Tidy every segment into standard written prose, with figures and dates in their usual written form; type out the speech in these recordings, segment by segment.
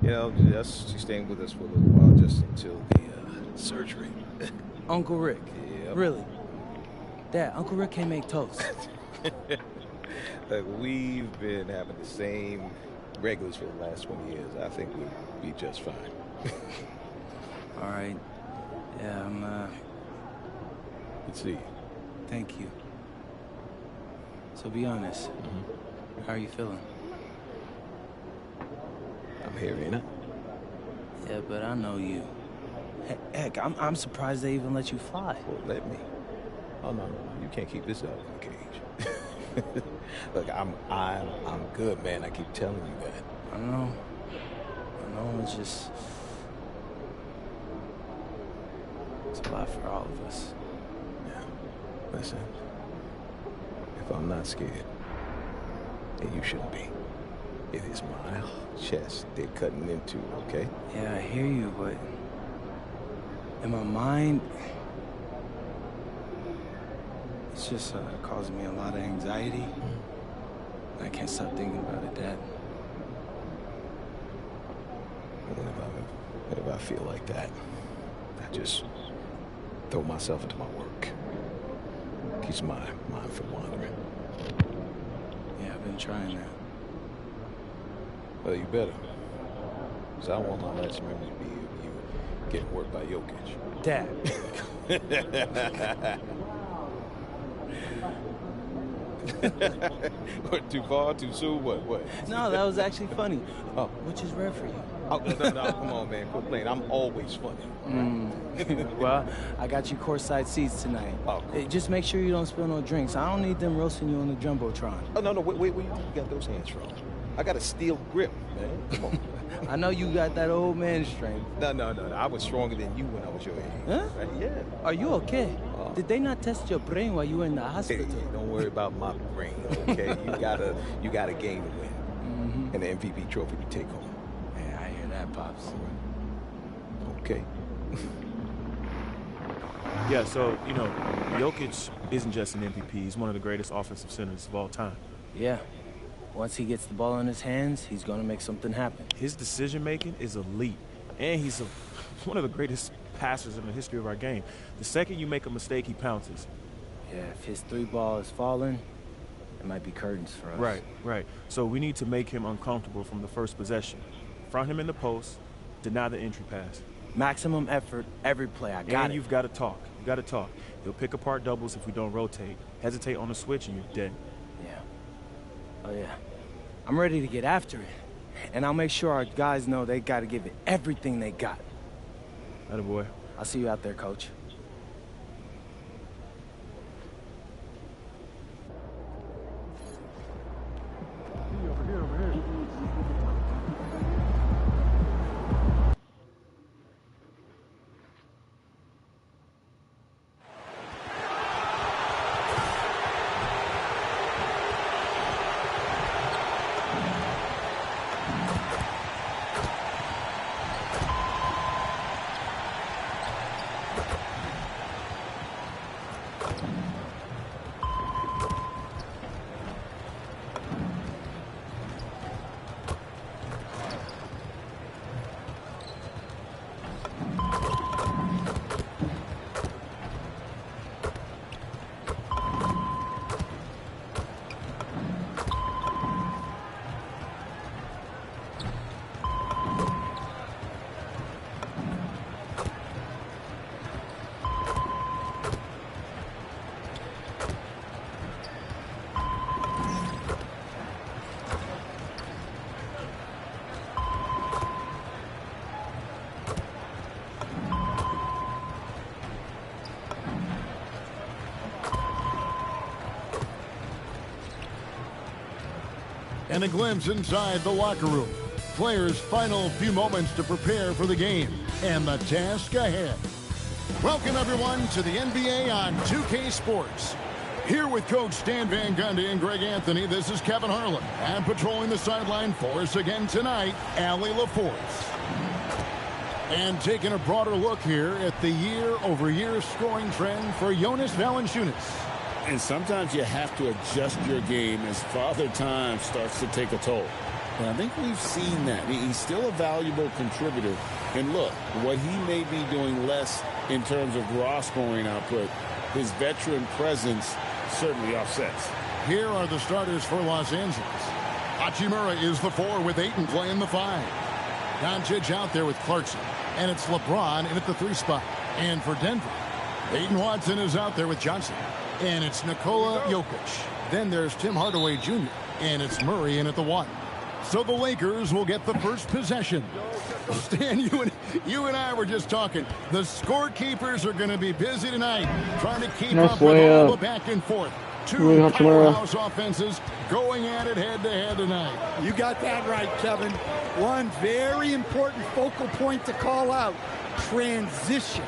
You know, just she's staying with us for a little while, just until the surgery. Uncle Rick? Yep. Really? Dad, Uncle Rick can't make toast. Look, we've been having the same regulars for the last 20 years. I think we'll be just fine. All right. Yeah, Good to see you. Thank you. So be honest. How are you feeling? I'm here, ain't I? Yeah, but I know you. Heck, I'm surprised they even let you fly. Well, let me. Oh, no. You can't keep this dog in the cage. Look, I'm good, man. I keep telling you that. I know, it's just... It's a lot for all of us. Yeah. Listen, if I'm not scared, then you shouldn't be. It is my chest they're cutting into, okay? Yeah, I hear you, but... in my mind... it's just causing me a lot of anxiety. I can't stop thinking about it, Dad. Whenever I feel like that, I just throw myself into my work. Keeps my mind from wandering. Yeah, I've been trying that. Well, you better. Because I won't my last memory be of you getting worked by Jokic. Dad. What, too far, too soon, what? No, that was actually funny. Oh. Which is rare for you. Oh, no, come on, man, quit playing. I'm always funny. Well, I got you courtside seats tonight. Oh, cool. Hey, just make sure you don't spill no drinks. I don't need them roasting you on the Jumbotron. Oh, no, wait, where you got those hands from? I got a steel grip, man. Come on. I know you got that old man strength. No. I was stronger than you when I was your age. Huh? Right? Yeah. Are you okay? Did they not test your brain while you were in the hospital? Hey, don't worry about my brain, okay? you got a game to win. And the MVP trophy to take home. Yeah, I hear that, Pops. Okay. Yeah, so, you know, Jokic isn't just an MVP. He's one of the greatest offensive centers of all time. Yeah. Once he gets the ball in his hands, he's going to make something happen. His decision-making is elite, and he's one of the greatest passers in the history of our game. The second you make a mistake, he pounces. Yeah, if his three ball is falling, it might be curtains for us. Right. So we need to make him uncomfortable from the first possession. Front him in the post, deny the entry pass. Maximum effort every play. I got it. And you've got to talk. He'll pick apart doubles if we don't rotate. Hesitate on the switch and you're dead. Yeah. Oh, yeah. I'm ready to get after it. And I'll make sure our guys know they got to give it everything they got. Attaboy. I'll see you out there, Coach. Over here. And a glimpse inside the locker room. Players' final few moments to prepare for the game and the task ahead. Welcome, everyone, to the NBA on 2K Sports. Here with Coach Stan Van Gundy and Greg Anthony, this is Kevin Harlan. And patrolling the sideline for us again tonight, Allie LaForce. And taking a broader look here at the year-over-year scoring trend for Jonas Valanciunas. And sometimes you have to adjust your game as Father Time starts to take a toll. And I think we've seen that. He's still a valuable contributor. And look, what he may be doing less in terms of raw scoring output, his veteran presence certainly offsets. Here are the starters for Los Angeles. Hachimura is the 4 with Ayton playing the 5. Doncic out there with Clarkson. And it's LeBron in at the 3 spot. And for Denver, Peyton Watson is out there with Johnson. And it's Nikola Jokic. Then there's Tim Hardaway Jr. And it's Murray in at the 1. So the Lakers will get the first possession. Stan, you and I were just talking. The scorekeepers are going to be busy tonight trying to keep up with all the back and forth. 2 powerhouse offenses going at it head-to-head tonight. You got that right, Kevin. One very important focal point to call out, transition.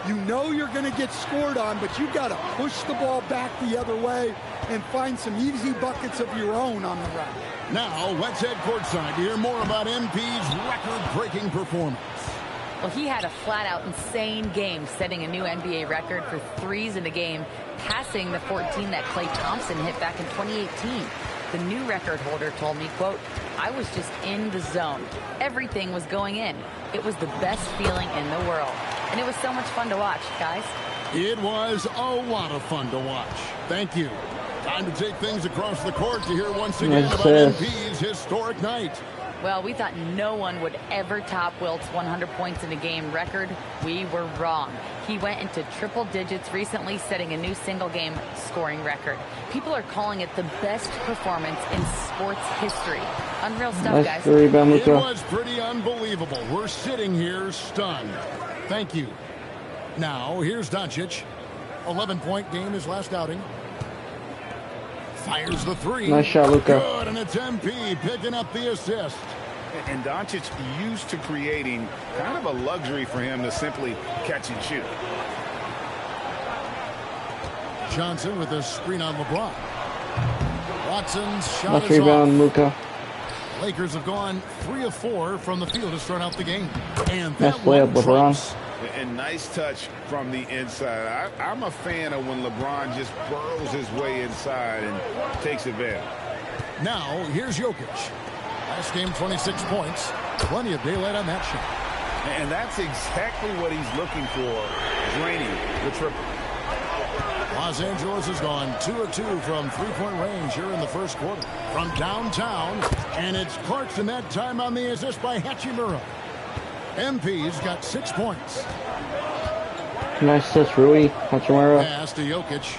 You know you're going to get scored on, but you've got to push the ball back the other way and find some easy buckets of your own on the run. Now, let's head courtside to hear more about MP's record-breaking performance. Well, he had a flat-out insane game, setting a new NBA record for threes in a game, passing the 14 that Klay Thompson hit back in 2018. The new record holder told me, quote, "I was just in the zone. Everything was going in. It was the best feeling in the world." And it was so much fun to watch, guys. It was a lot of fun to watch. Thank you. Time to take things across the court to hear once again about MP's historic night. Well, we thought no one would ever top Wilt's 100 points in a game record. We were wrong. He went into triple digits recently, setting a new single-game scoring record. People are calling it the best performance in sports history. Unreal stuff, guys. It was pretty unbelievable. We're sitting here stunned. Thank you. Now, here's Doncic. 11-point game his last outing. Fires the 3. Nice shot, Luka. Good, and it's MP picking up the assist. And Doncic used to creating kind of a luxury for him to simply catch and shoot. Johnson with a screen on LeBron. Watson's shot nice is rebound, off. Luka. Lakers have gone 3 of 4 from the field to start out the game. And nice that layup, LeBron. trumps. And nice touch from the inside. I'm a fan of when LeBron just burrows his way inside and takes advantage. Now, here's Jokic. Last game, 26 points. Plenty of daylight on that shot. And that's exactly what he's looking for, draining the triple. Los Angeles has gone 2 of 2 from three-point range here in the first quarter. From downtown, and it's Clarkson that time on the assist by Hachimura. MP's got 6 points. Nice assist, Rui. Hachimura. Pass to Jokic.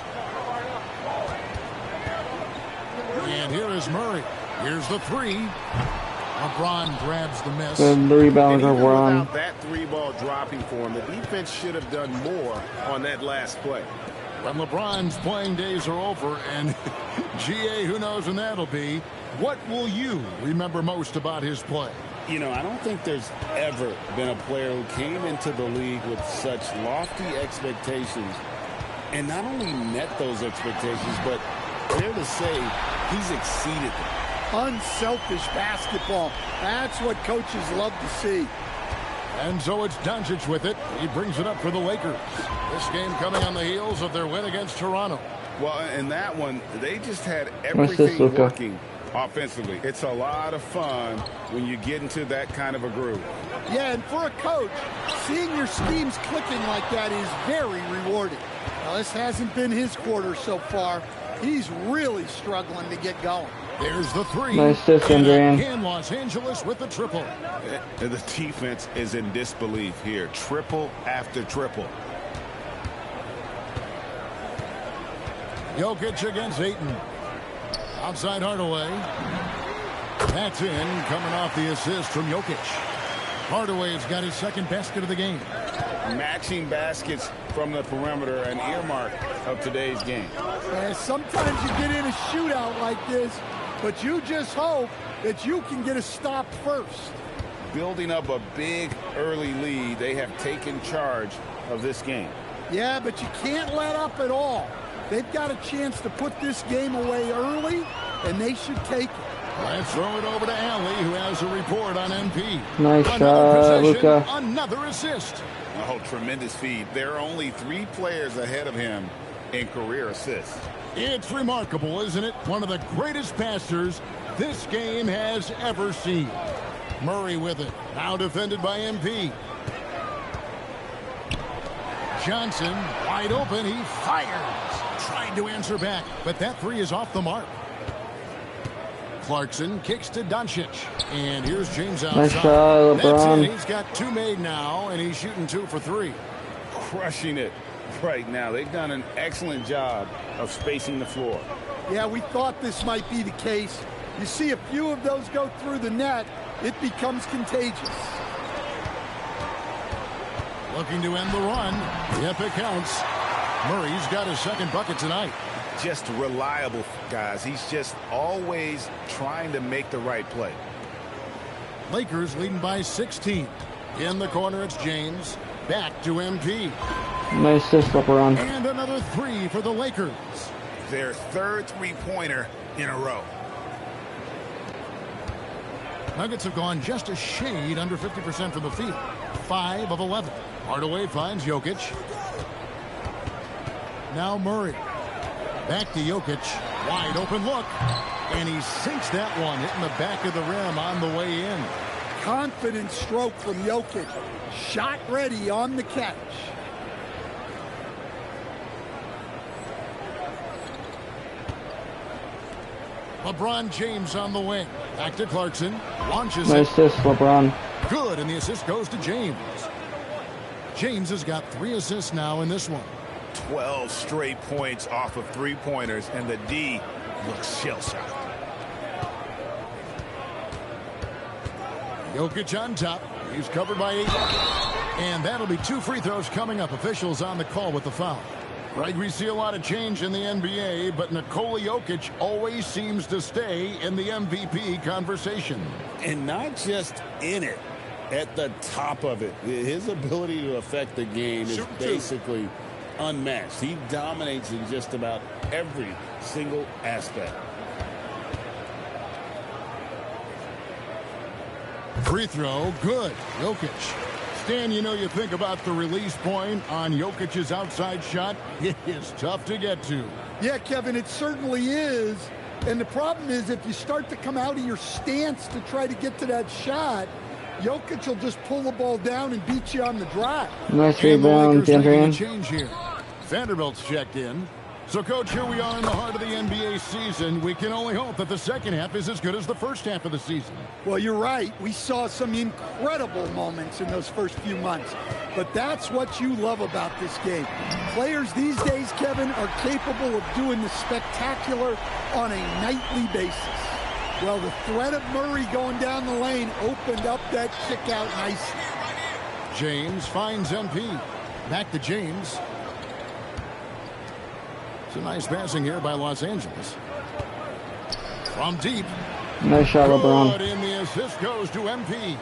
And here is Murray. Here's the 3. LeBron grabs the miss. Good rebound, LeBron. Without that 3-ball dropping for him, the defense should have done more on that last play. When LeBron's playing days are over, and GA, who knows when that'll be, what will you remember most about his play? You know, I don't think there's ever been a player who came into the league with such lofty expectations and not only met those expectations, but fair to say he's exceeded them. Unselfish basketball. That's what coaches love to see. And so it's Doncic with it. He brings it up for the Lakers. This game coming on the heels of their win against Toronto. Well, in that one, they just had everything working offensively. It's a lot of fun when you get into that kind of a groove. Yeah, and for a coach, seeing your schemes clicking like that is very rewarding. Now, this hasn't been his quarter so far. He's really struggling to get going. There's the 3. Nice assist, Andrian. And Los Angeles with the triple. And the defense is in disbelief here. Triple after triple. Jokic against Ayton. Outside Hardaway. That's in, coming off the assist from Jokic. Hardaway's got his second basket of the game. Matching baskets from the perimeter, an earmark of today's game. Sometimes you get in a shootout like this, but you just hope that you can get a stop first. Building up a big early lead, they have taken charge of this game. Yeah, but you can't let up at all. They've got a chance to put this game away early, and they should take it. Let's throw it over to Alley, who has a report on MP. Nice shot, Luka. Another assist. Oh, tremendous feed. There are only 3 players ahead of him in career assists. It's remarkable, isn't it? One of the greatest passers this game has ever seen. Murray with it. Now defended by MP. Johnson wide open. He fires. Trying to answer back, but that three is off the mark. Clarkson kicks to Doncic. And here's James outside. Nice shot, That's LeBron. it. He's got two made now, and he's shooting 2 for 3. Crushing it right now. They've done an excellent job of spacing the floor. Yeah, we thought this might be the case. You see a few of those go through the net, it becomes contagious. Looking to end the run. If it counts. Murray's got his second bucket tonight. Just reliable, guys. He's just always trying to make the right play. Lakers leading by 16. In the corner, it's James. Back to MP. Nice assist, LeBron. And another three for the Lakers. Their third three-pointer in a row. Nuggets have gone just a shade under 50% from the field. 5 of 11. Hardaway finds Jokic. Now Murray. Back to Jokic. Wide open look. And he sinks that one, hitting the back of the rim on the way in. Confident stroke from Jokic. Shot ready on the catch. LeBron James on the wing. Back to Clarkson. Launches Nice it. assist, LeBron. Good, and the assist goes to James. James has got 3 assists now in this one. 12 straight points off of three-pointers, and the D looks shell-shocked. Jokic on top. He's covered by 8. And that'll be 2 free throws coming up. Officials on the call with the foul. Right, we see a lot of change in the NBA, but Nikola Jokic always seems to stay in the MVP conversation. And not just in it, at the top of it. His ability to affect the game is basically unmatched. He dominates in just about every single aspect. Free throw, good. Jokic. Stan, you know, you think about the release point on Jokic's outside shot. It is tough to get to. Yeah, Kevin, it certainly is. And the problem is if you start to come out of your stance to try to get to that shot, Jokic will just pull the ball down and beat you on the drive. Nice And the rebound, Lakers making a D'Andre. change here. Vanderbilt's checked in. So, Coach, here we are in the heart of the NBA season. We can only hope that the second half is as good as the first half of the season. Well, you're right. We saw some incredible moments in those first few months. But that's what you love about this game. Players these days, Kevin, are capable of doing the spectacular on a nightly basis. Well, the threat of Murray going down the lane opened up that kick out nicely. James finds MP. Back to James. It's a nice passing here by Los Angeles. From deep. Nice shot, LeBron. Good, and the assist goes to MP.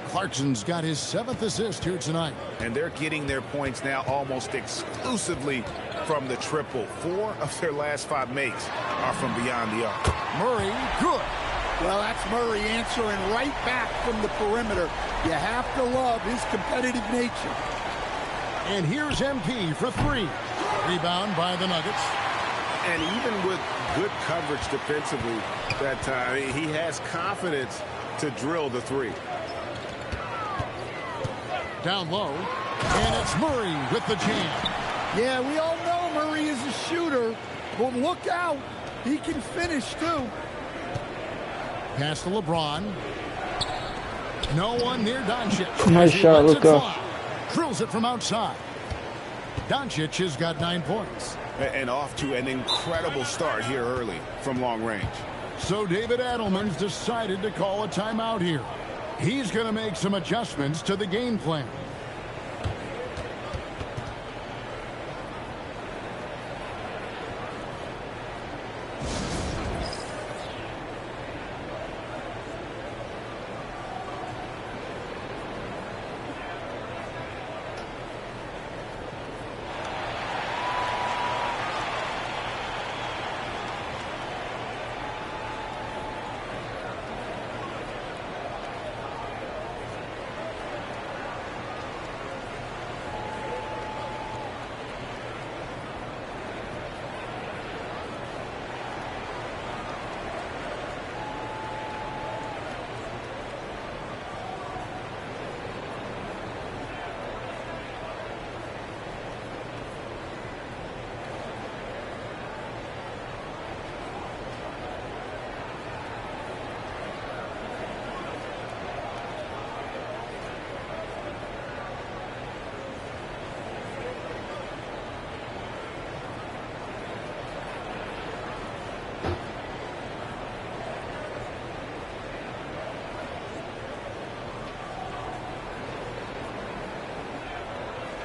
Clarkson's got his 7th assist here tonight. And they're getting their points now almost exclusively from the triple. 4 of their last 5 makes are from beyond the arc. Murray, good. Well, that's Murray answering right back from the perimeter. You have to love his competitive nature. And here's MP for 3. Rebound by the Nuggets. And even with good coverage defensively that time, he has confidence to drill the 3. Down low. And it's Murray with the jam. Yeah, we all know Murray is a shooter, but look out. He can finish, too. Pass to LeBron. No one near Doncic. Nice shot, Lets it Luka. fly. Drills it from outside. Doncic has got 9 points. And off to an incredible start here early from long range. So David Adelman's decided to call a timeout here. He's going to make some adjustments to the game plan.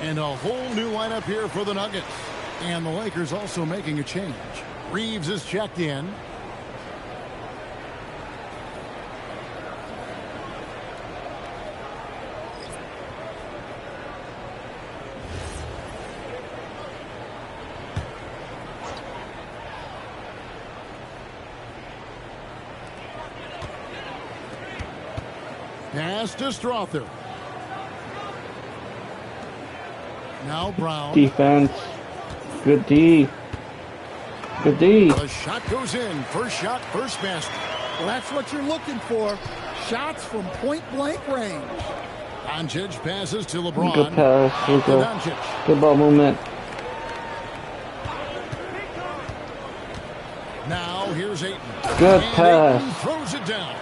And a whole new lineup here for the Nuggets. And the Lakers also making a change. Reeves is checked in. Pass to Strother. Now Brown. Defense. Good D. Good D. The shot goes in. First shot, first basket. Well, that's what you're looking for. Shots from point-blank range. Doncic passes to LeBron. Good pass, Luka. Doncic. Good ball movement. Now here's Ayton. Good And pass. Ayton throws it down.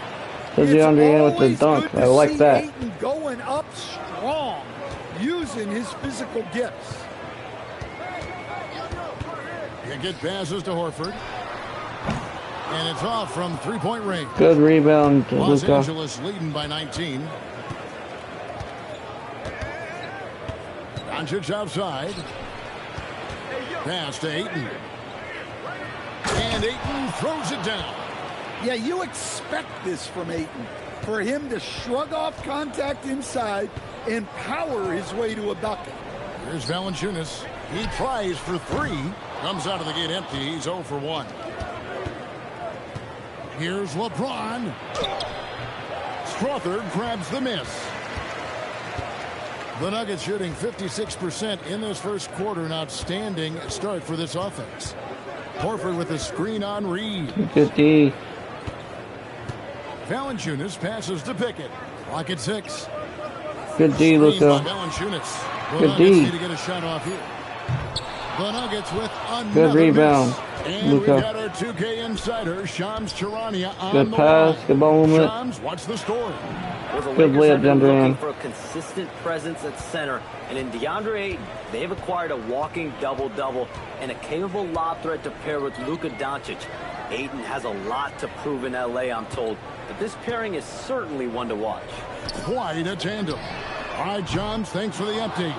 To DeAndre with the dunk. I like that. Ayton going up strong, using his physical gifts. Pickett passes to Horford. And it's off from three-point range. Good rebound, Los Luka. Angeles leading by 19. Doncic outside. Pass to Ayton. And Ayton throws it down. Yeah, you expect this from Ayton. For him to shrug off contact inside and power his way to a bucket. Here's Valanciunas. He tries for three. Comes out of the gate empty. He's 0 for 1. Here's LeBron. Strother grabs the miss. The Nuggets shooting 56% in this first quarter. An outstanding start for this offense. Horford with a screen on Reed. Good D. Valanciunas passes to Pickett. Clock at 6. Good D, Screen Luka. by Valanciunas. The Good Nuggets D. need to get a shot off here. The Nuggets with another Good rebound, miss. And Luka. we've got our 2K insider, Shams Charania, on Good the pass. line. Good ball movement. Shams, what's the story? Well, the Good Lakers have layup, been DeAndre. looking for a consistent presence at center, and in DeAndre Ayton, they've acquired a walking double-double and a capable lob threat to pair with Luka Doncic. Ayton has a lot to prove in LA, I'm told, but this pairing is certainly one to watch. Quite a tandem. All right, Shams, thanks for the update.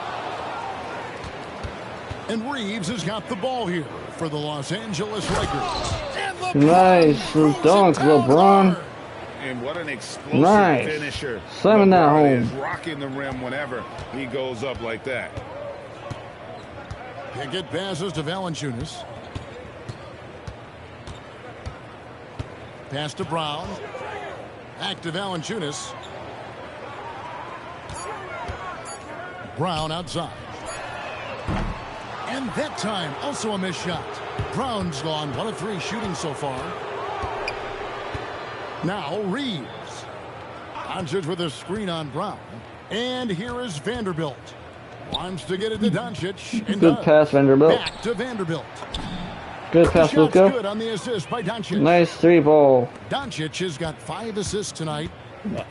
And Reeves has got the ball here for the Los Angeles Lakers. And LeBron Nice throws dunk, it down LeBron. hard. And what an explosive Nice. finisher. Slamming that LeBron home. is rocking the rim whenever he goes up like that. Pickett passes to Valanciunas. Pass to Brown. Back to Valanciunas. Brown outside. And that time, also a missed shot. Brown's gone 1 of 3 shooting so far. Now Reeves. Doncic with a screen on Brown. And here is Vanderbilt. Wants to get it to Doncic. And Good pass, Vanderbilt. Back to Vanderbilt. Good The pass, shot's Luka. good on the assist by Doncic. Nice 3 ball. Doncic has got 5 assists tonight.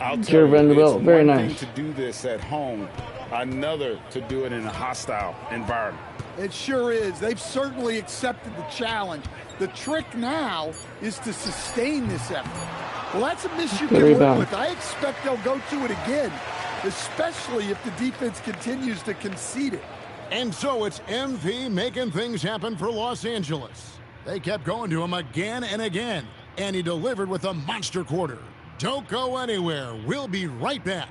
I'll tell Sure, you, Vanderbilt. it's Very one nice. thing to do this at home, another to do it in a hostile environment. It sure is. They've certainly accepted the challenge. The trick now is to sustain this effort. Well, that's a miss you Good can work rebound. with. I expect they'll go to it again, especially if the defense continues to concede it. And so it's MP making things happen for Los Angeles. They kept going to him again and again, and he delivered with a monster quarter. Don't go anywhere. We'll be right back.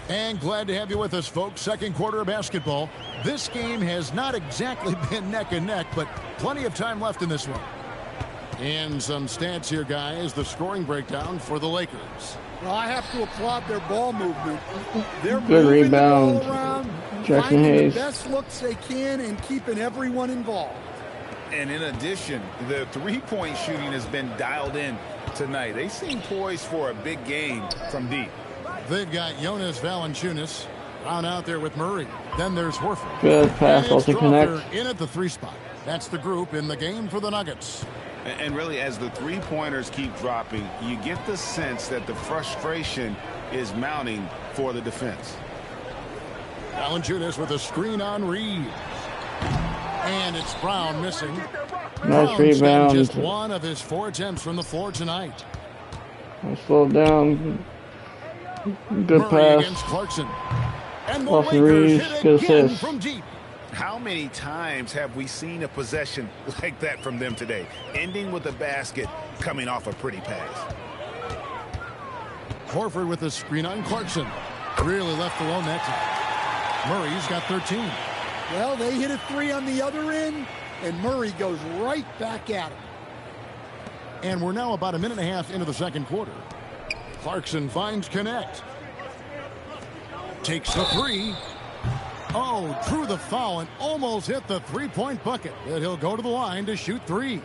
And glad to have you with us, folks. Second quarter of basketball. This game has not exactly been neck and neck, but plenty of time left in this one. And some stats here, guys. The scoring breakdown for the Lakers. Well, I have to applaud their ball movement. They're Good moving rebound. the ball around, Jackson finding Hayes. the best looks they can and keeping everyone involved. And in addition, the three-point shooting has been dialed in tonight. They seem poised for a big game from deep. They've got Jonas Valanciunas down out there with Murray. Then there's Horford. Good pass, And also Strother connect. in at the 3 spot. That's the group in the game for the Nuggets. And really, as the three-pointers keep dropping, you get the sense that the frustration is mounting for the defense. Valanciunas with a screen on Reed. And it's Brown missing. Nice rebound. Just one of his 4 attempts from the floor tonight. Slow down. Good Murray pass. against Clarkson. And the Austin Lakers Reeves, hit good again assist. from deep. How many times have we seen a possession like that from them today, ending with a basket coming off a pretty pass? Horford with a screen on Clarkson. Really left alone that time. Murray's got 13. Well, they hit a 3 on the other end, and Murray goes right back at him. And we're now about a minute and a half into the second quarter. Clarkson finds Connect. Takes the 3. Oh, drew the foul and almost hit the three-point bucket. But he'll go to the line to shoot 3.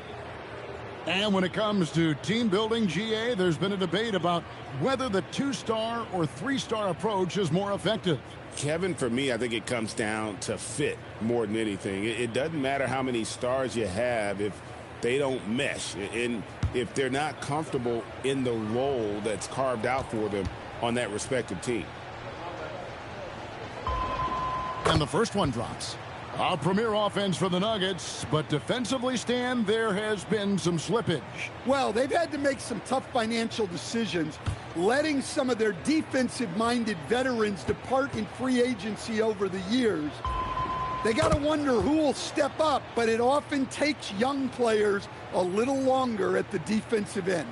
And when it comes to team building, GA, there's been a debate about whether the 2-star or 3-star approach is more effective. Kevin, for me, I think it comes down to fit more than anything. It doesn't matter how many stars you have if they don't mesh. And if they're not comfortable in the role that's carved out for them on that respective team. And the first one drops. A premier offense for the Nuggets, but defensively, Stan, there has been some slippage. Well, they've had to make some tough financial decisions, letting some of their defensive-minded veterans depart in free agency over the years. They got to wonder who will step up, but it often takes young players a little longer at the defensive end.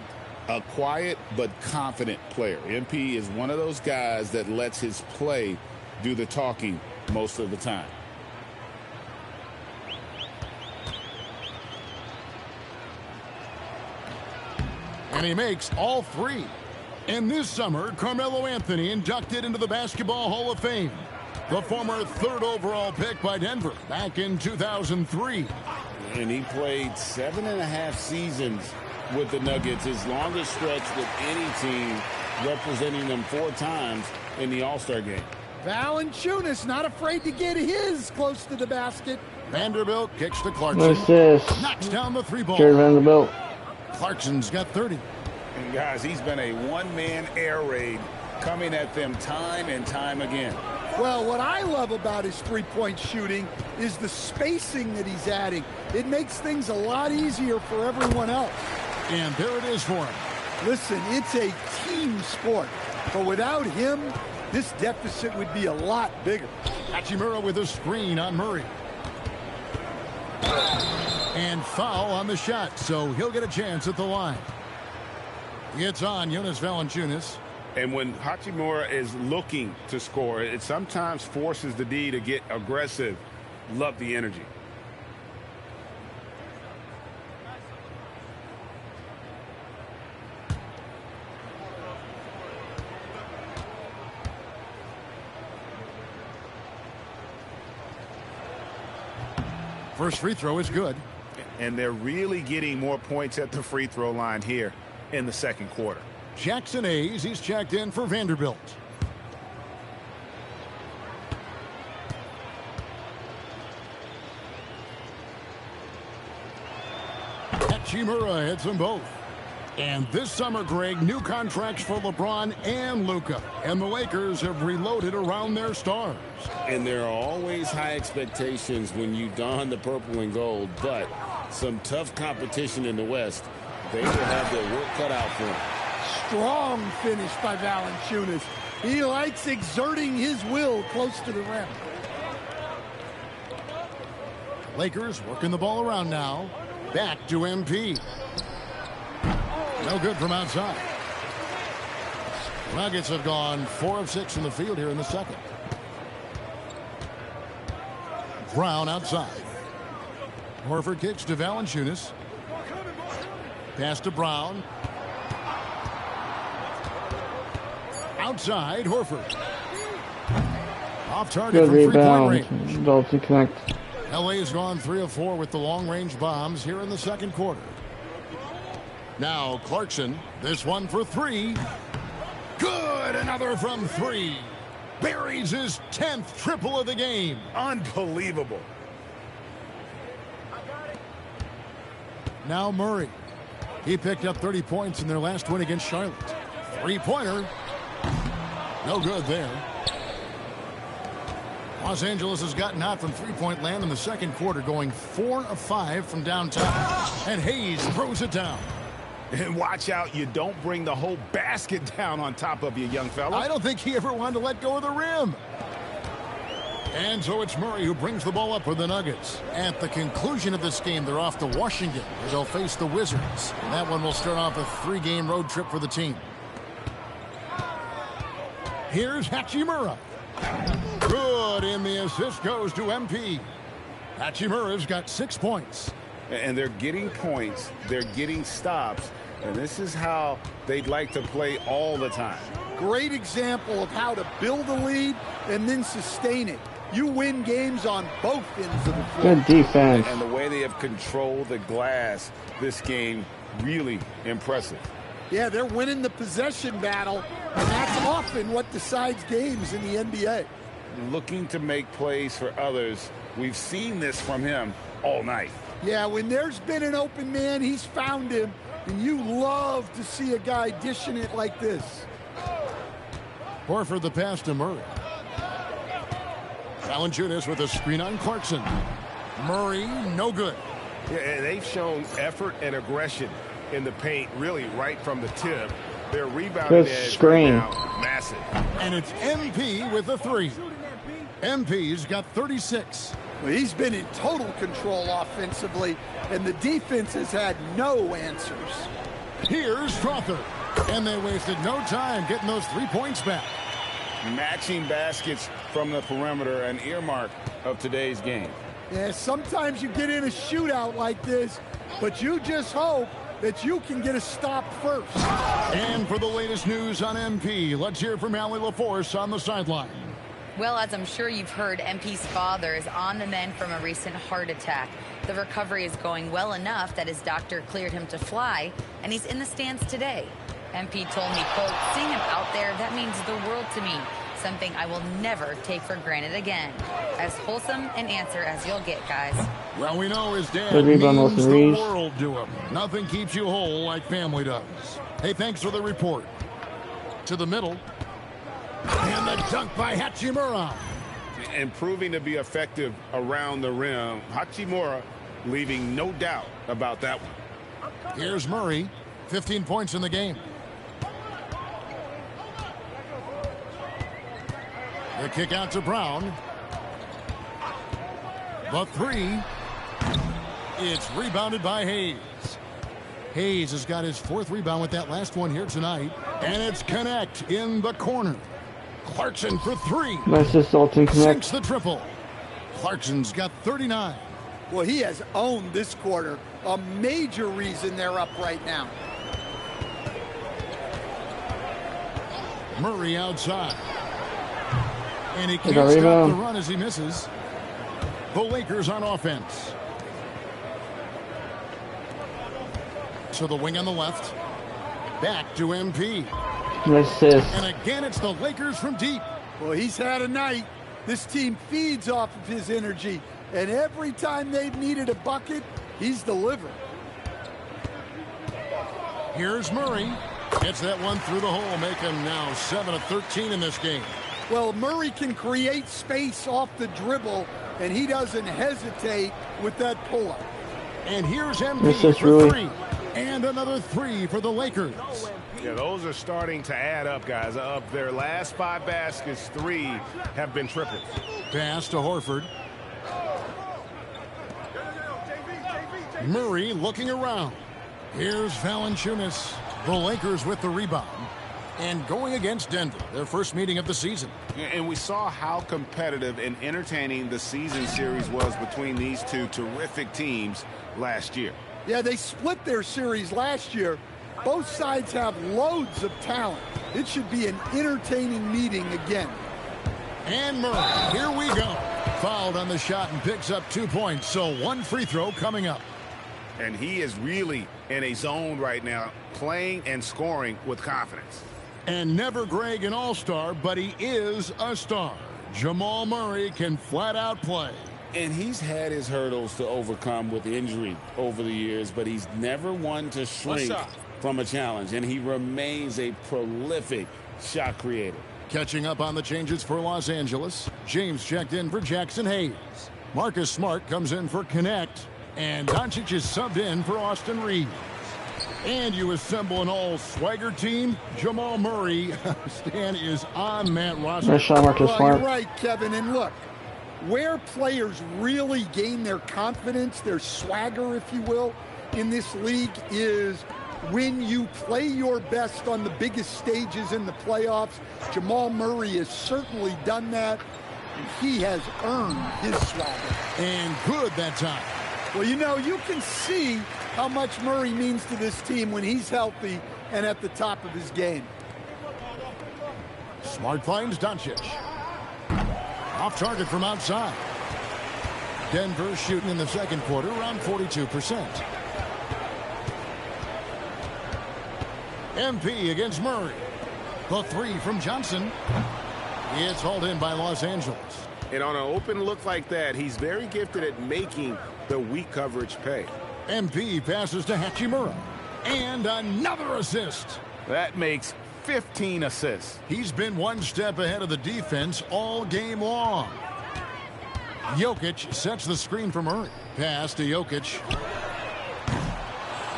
A quiet but confident player. MP is one of those guys that lets his play do the talking most of the time. And he makes all 3. And this summer, Carmelo Anthony inducted into the Basketball Hall of Fame. The former 3rd overall pick by Denver back in 2003. And he played 7.5 seasons with the Nuggets, his longest stretch with any team, representing them 4 times in the All-Star game. Valanciunas not afraid to get his close to the basket. Vanderbilt kicks to Clarkson. Nice assist. Knocks down the 3-ball. Jared Vanderbilt. Clarkson's got 30. And guys, he's been a one-man air raid coming at them time and time again. Well, what I love about his three-point shooting is the spacing that he's adding. It makes things a lot easier for everyone else. And there it is for him. Listen, it's a team sport, but without him, this deficit would be a lot bigger. Hachimura with a screen on Murray. And foul on the shot, so he'll get a chance at the line. It's on Jonas Valanciunas. And when Hachimura is looking to score, it sometimes forces the D to get aggressive. Love the energy. First free throw is good. And they're really getting more points at the free throw line here in the second quarter. Jackson Hayes, he's checked in for Vanderbilt. Hachimura hits them both. And this summer, Greg, new contracts for LeBron and Luka. And the Lakers have reloaded around their stars. And there are always high expectations when you don the purple and gold, but some tough competition in the West. They will have their work cut out for them. Strong finish by Valanciunas. He likes exerting his will close to the rim. Lakers working the ball around now. Back to MP. No good from outside. Nuggets have gone 4 of 6 from the field here in the second. Brown outside. Horford kicks to Valanciunas. Pass to Brown. Outside, Horford. Off target Good from three-point rebound. range. Dalton connect. LA has gone 3 of 4 with the long-range bombs here in the second quarter. Now Clarkson, this one for 3. Good, another from 3. Buries his 10th triple of the game. Unbelievable. Now Murray. He picked up 30 points in their last win against Charlotte. Three-pointer. No good there. Los Angeles has gotten hot from three-point land in the second quarter, going 4 of 5 from downtown. And Hayes throws it down. And watch out, you don't bring the whole basket down on top of you, young fella. I don't think he ever wanted to let go of the rim. And so it's Murray who brings the ball up for the Nuggets. At the conclusion of this game, they're off to Washington as they'll face the Wizards. And that one will start off a 3-game road trip for the team. Here's Hachimura. Good, and the assist goes to MP. Hachimura's got 6 points. And they're getting points, they're getting stops, and this is how they'd like to play all the time. Great example of how to build a lead and then sustain it. You win games on both ends of the floor. Good defense. And the way they have controlled the glass this game, really impressive. Yeah, they're winning the possession battle, and that's often what decides games in the NBA. Looking to make plays for others. We've seen this from him all night. Yeah, when there's been an open man, he's found him, and you love to see a guy dishing it like this. Horford the pass to Murray. Valanciunas with a screen on Clarkson. Murray, no good. Yeah, and they've shown effort and aggression in the paint, really right from the tip. Their rebounding edge right now, massive. And it's MP with the 3. MP's got 36. Well, he's been in total control offensively, and the defense has had no answers. Here's Strawther. And they wasted no time getting those 3 points back. Matching baskets from the perimeter, an earmark of today's game. Yeah, sometimes you get in a shootout like this, but you just hope that you can get a stop first. And for the latest news on MP, let's hear from Allie LaForce on the sideline. Well, as I'm sure you've heard, MP's father is on the mend from a recent heart attack. The recovery is going well enough that his doctor cleared him to fly, and he's in the stands today. MP told me, quote, "Seeing him out there, that means the world to me. Something I will never take for granted again." As wholesome an answer as you'll get, guys. Well, we know his dad means the world to him. Nothing keeps you whole like family does. Hey, thanks for the report. To the middle. And the dunk by Hachimura. And proving to be effective around the rim. Hachimura leaving no doubt about that one. Here's Murray. 15 points in the game. The kick out to Brown. The 3. It's rebounded by Hayes. Hayes has got his 4th rebound with that last one here tonight. And it's Connect in the corner. Clarkson for 3. Nice assaulting Connect. Sinks the triple. Clarkson's got 39. Well, he has owned this quarter. A major reason they're up right now. Murray outside. And he can't stop the run as he misses. The Lakers on offense. So the wing on the left. Back to MP. Assist. And again, it's the Lakers from deep. Well, he's had a night. This team feeds off of his energy. And every time they've needed a bucket, he's delivered. Here's Murray. Gets that one through the hole, make him now 7 of 13 in this game. Well, Murray can create space off the dribble, and he doesn't hesitate with that pull-up. And here's MP for 3. And another 3 for the Lakers. Yeah, those are starting to add up, guys. Of their last 5 baskets, 3 have been triples. Pass to Horford. Murray looking around. Here's Valanciunas. The Lakers with the rebound. And going against Denver, their first meeting of the season. And we saw how competitive and entertaining the season series was between these two terrific teams last year. Yeah, they split their series last year. Both sides have loads of talent. It should be an entertaining meeting again. And Murray, here we go. Fouled on the shot and picks up 2 points. So 1 free throw coming up. And he is really in a zone right now, playing and scoring with confidence. And never Greg an all-star, but he is a star. Jamal Murray can flat out play. And he's had his hurdles to overcome with injury over the years, but he's never one to shrink from a challenge, and he remains a prolific shot creator. Catching up on the changes for Los Angeles, James checked in for Jackson Hayes. Marcus Smart comes in for Connect, and Doncic is subbed in for Austin Reeves. And you assemble an all-swagger team. Jamal Murray, Stan, is on that roster. Nice shot, Marcus Smart. You're right, Kevin. And look, where players really gain their confidence, their swagger, if you will, in this league is when you play your best on the biggest stages in the playoffs. Jamal Murray has certainly done that, and he has earned his swagger. And good that time. Well, you know, you can see how much Murray means to this team when he's healthy and at the top of his game. Smart finds Doncic. Off target from outside. Denver shooting in the second quarter around 42%. MP against Murray. The three from Johnson. It's hauled in by Los Angeles. And on an open look like that, he's very gifted at making the weak coverage pay. MP passes to Hachimura. And another assist. That makes 15 assists. He's been one step ahead of the defense all game long. Jokic sets the screen for Murray. Pass to Jokic.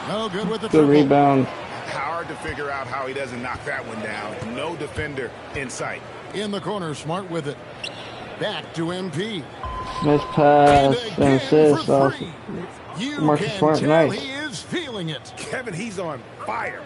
No good with the triple. Good rebound. Hard to figure out how he doesn't knock that one down. No defender in sight. In the corner, Smart with it. Back to MP. Nice pass and assist. Marcus Smart, nice. He is feeling it. Kevin, he's on fire.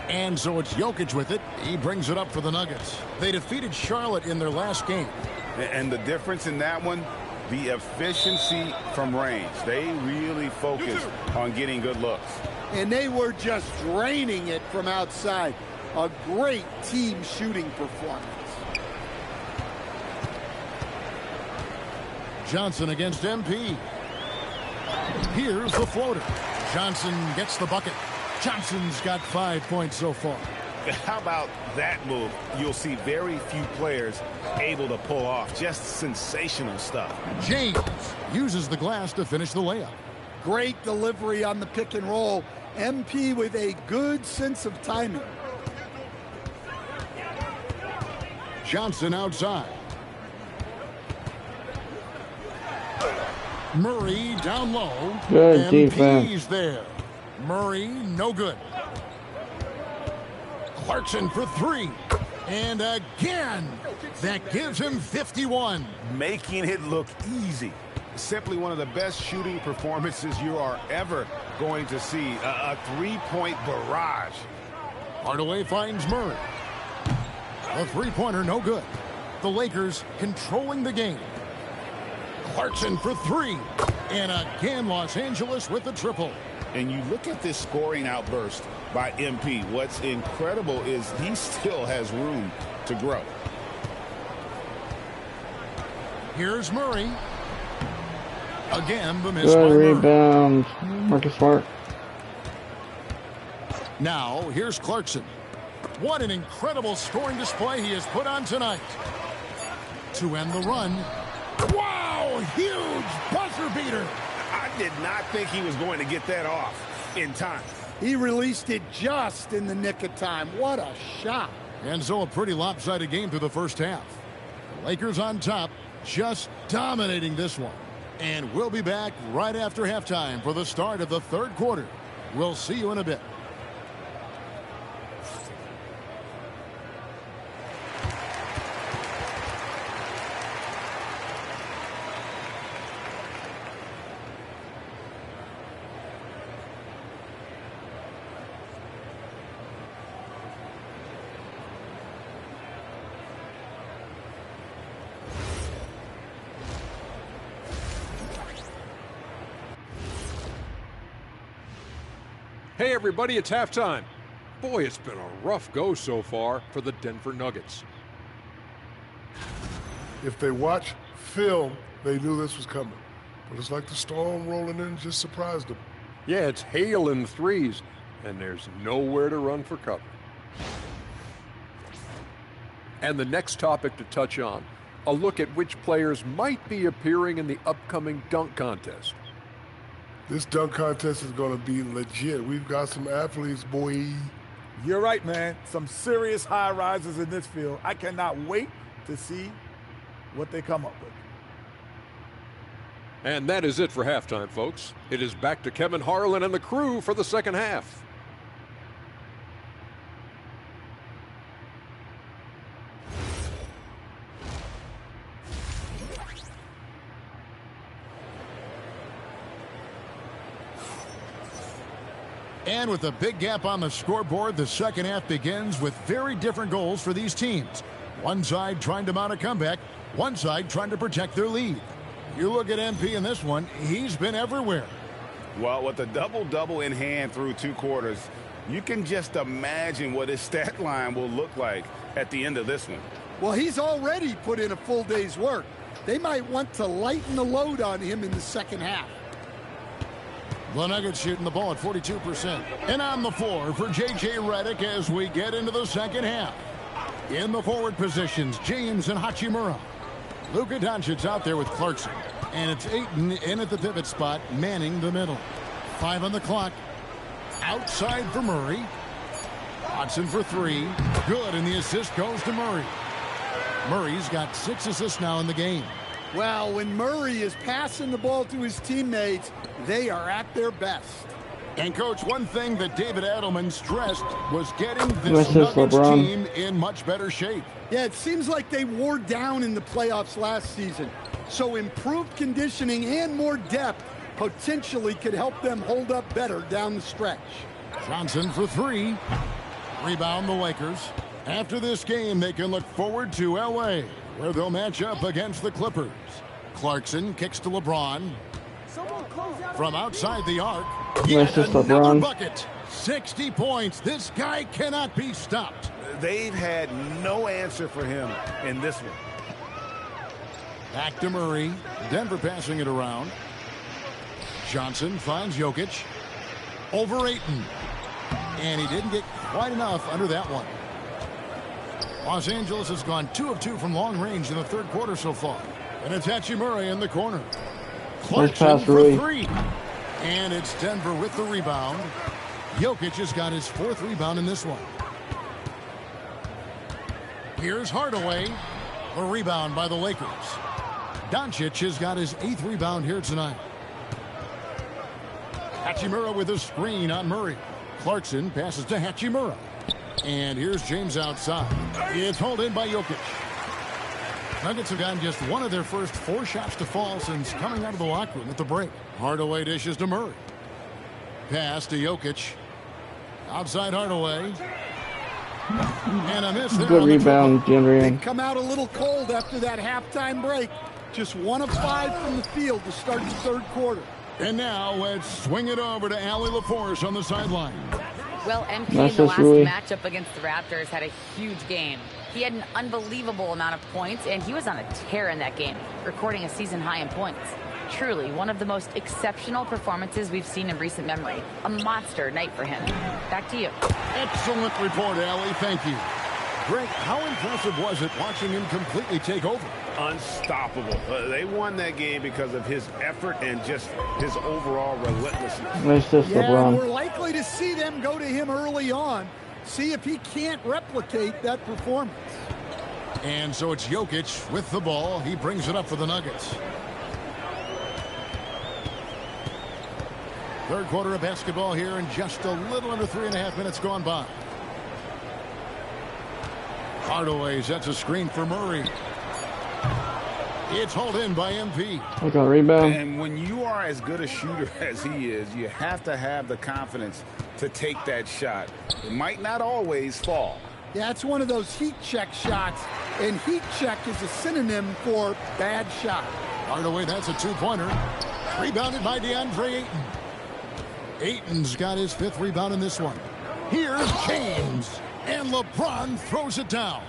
And so it's Jokic with it. He brings it up for the Nuggets. They defeated Charlotte in their last game. And the difference in that one, the efficiency from range. They really focused on getting good looks. And they were just draining it from outside. A great team shooting performance. Johnson against MP. Here's the floater. Johnson gets the bucket. Johnson's got 5 points so far. How about that move? You'll see very few players able to pull off. Just sensational stuff. James uses the glass to finish the layup. Great delivery on the pick and roll. MP with a good sense of timing. Johnson outside. Murray down low. Good MP's defense. there. Murray, no good. Clarkson for three. And again, that gives him 51. Making it look easy. Simply one of the best shooting performances you are ever going to see. A three-point barrage. Hardaway finds Murray. A three-pointer, no good. The Lakers controlling the game. Clarkson for three. And again, Los Angeles with the triple. And you look at this scoring outburst by MP. What's incredible is he still has room to grow. Here's Murray. Again, the miss by Good Murray. rebound. Marcus Smart. Now, here's Clarkson. What an incredible scoring display he has put on tonight. To end the run. Wow, huge buzzer beater. I did not think he was going to get that off in time. He released it just in the nick of time. What a shot. And so a pretty lopsided game through the first half. The Lakers on top, just dominating this one. And we'll be back right after halftime for the start of the third quarter. We'll see you in a bit. Hey everybody, it's halftime. Boy, it's been a rough go so far for the Denver Nuggets. If they watch film, they knew this was coming. But it's like the storm rolling in just surprised them. Yeah, it's hail in threes, and there's nowhere to run for cover. And the next topic to touch on, a look at which players might be appearing in the upcoming dunk contest. This dunk contest is going to be legit. We've got some athletes, boy. You're right, man. Some serious high risers in this field. I cannot wait to see what they come up with. And that is it for halftime, folks. It is back to Kevin Harlan and the crew for the second half. And with a big gap on the scoreboard, the second half begins with very different goals for these teams. One side trying to mount a comeback, one side trying to protect their lead. You look at MP in this one, he's been everywhere. Well, with a double-double in hand through 2 quarters, you can just imagine what his stat line will look like at the end of this one. Well, he's already put in a full day's work. They might want to lighten the load on him in the second half. The Nuggets shooting the ball at 42%. And on the floor for J.J. Redick as we get into the second half. In the forward positions, James and Hachimura. Luka Doncic out there with Clarkson. And it's Ayton in at the pivot spot, manning the middle. 5 on the clock. Outside for Murray. Watson for 3. Good, and the assist goes to Murray. Murray's got 6 assists now in the game. Well, when Murray is passing the ball to his teammates, they are at their best. And, Coach, one thing that David Adelman stressed was getting this Nuggets team in much better shape. Yeah, it seems like they wore down in the playoffs last season. So improved conditioning and more depth potentially could help them hold up better down the stretch. Johnson for 3. Rebound the Lakers. After this game, they can look forward to L.A., where they'll match up against the Clippers. Clarkson kicks to LeBron. From outside the arc, yet another bucket. 60 points. This guy cannot be stopped. They've had no answer for him in this one. Back to Murray. Denver passing it around. Johnson finds Jokic. Over Ayton. And he didn't get quite enough under that one. Los Angeles has gone 2 of 2 from long range in the third quarter so far. And it's Hachimura in the corner. Clarkson for 3. And it's Denver with the rebound. Jokic has got his 4th rebound in this one. Here's Hardaway. The rebound by the Lakers. Doncic has got his 8th rebound here tonight. Hachimura with a screen on Murray. Clarkson passes to Hachimura. And here's James outside. It's hauled in by Jokic. Nuggets have gotten just one of their first 4 shots to fall since coming out of the locker room at the break. Hardaway dishes to Murray. Pass to Jokic. Outside Hardaway. And a miss there. Good rebound, They come out a little cold after that halftime break. Just 1 of 5 from the field to start the third quarter. And now let's swing it over to Allie LaForce on the sideline. Well, MP in the last matchup against the Raptors had a huge game. He had an unbelievable amount of points, and he was on a tear in that game, recording a season high in points. Truly, one of the most exceptional performances we've seen in recent memory. A monster night for him. Back to you. Excellent report, Allie. Thank you. Greg, how impressive was it watching him completely take over? Unstoppable. They won that game because of his effort and just his overall relentlessness. We're likely to see them go to him early on. See if he can't replicate that performance. And so it's Jokic with the ball. He brings it up for the Nuggets. Third quarter of basketball here, and just a little under 3.5 minutes gone by. Hardaway sets a screen for Murray. It's hauled in by MP. I got a rebound. And when you are as good a shooter as he is, you have to have the confidence to take that shot. It might not always fall. Yeah, it's one of those heat check shots, and heat check is a synonym for bad shot. Hardaway, that's a 2-pointer. Rebounded by DeAndre Ayton. Ayton's got his 5th rebound in this one. Here's James, and LeBron throws it down.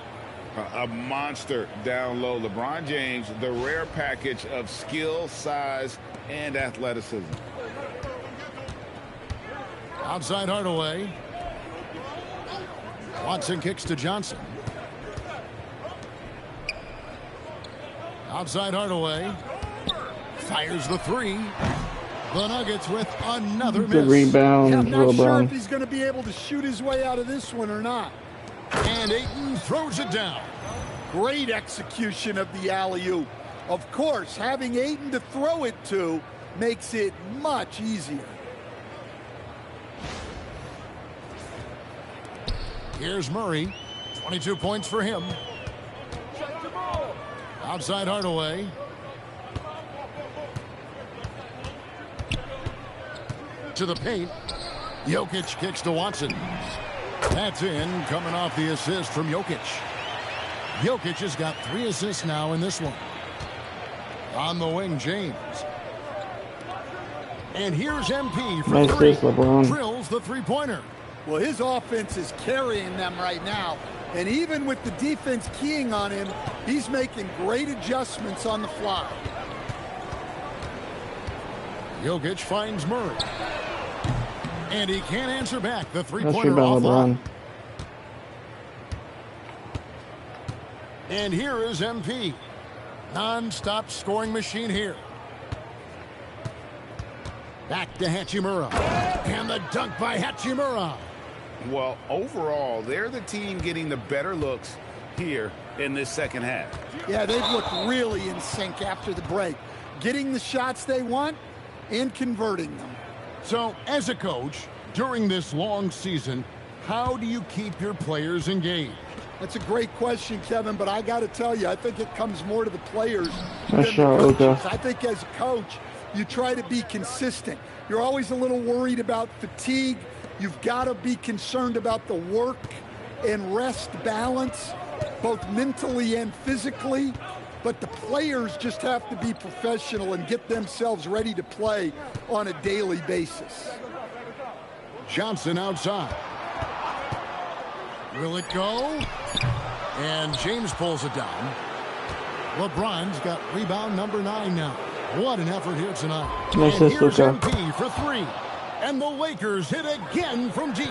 A monster down low. LeBron James, the rare package of skill, size, and athleticism. Outside Hardaway. Watson kicks to Johnson. Outside Hardaway. Fires the three. The Nuggets with another Good miss. rebound, Yeah, I'm not sure LeBron. if he's going to be able to shoot his way out of this one or not. And Ayton throws it down. Great execution of the alley-oop. Of course, having Ayton to throw it to makes it much easier. Here's Murray. 22 points for him. Outside Hardaway. To the paint. Jokic kicks to Watson. That's in, coming off the assist from Jokic. Jokic has got 3 assists now in this one. On the wing, James. And here's MP for Nice 3. assist, LeBron. Drills the three-pointer. Well, his offense is carrying them right now. And even with the defense keying on him, he's making great adjustments on the fly. Jokic finds Murray. And he can't answer back. The Nice three-pointer rebound, offline. LeBron. And here is MP. Non-stop scoring machine here. Back to Hachimura. And the dunk by Hachimura. Well, overall, they're the team getting the better looks here in this second half. Yeah, they've looked really in sync after the break. Getting the shots they want and converting them. So, as a coach, during this long season, how do you keep your players engaged? That's a great question, Kevin, but I got to tell you, I think it comes more to the players than Nice the shot, coaches. Luka. I think as a coach, you try to be consistent. You're always a little worried about fatigue. You've got to be concerned about the work and rest balance, both mentally and physically. But the players just have to be professional and get themselves ready to play on a daily basis. Johnson outside. Will it go? And James pulls it down. LeBron's got rebound number 9 now. What an effort here tonight. Nice And assist, here's Luka. MP for 3. And the Lakers hit again from deep.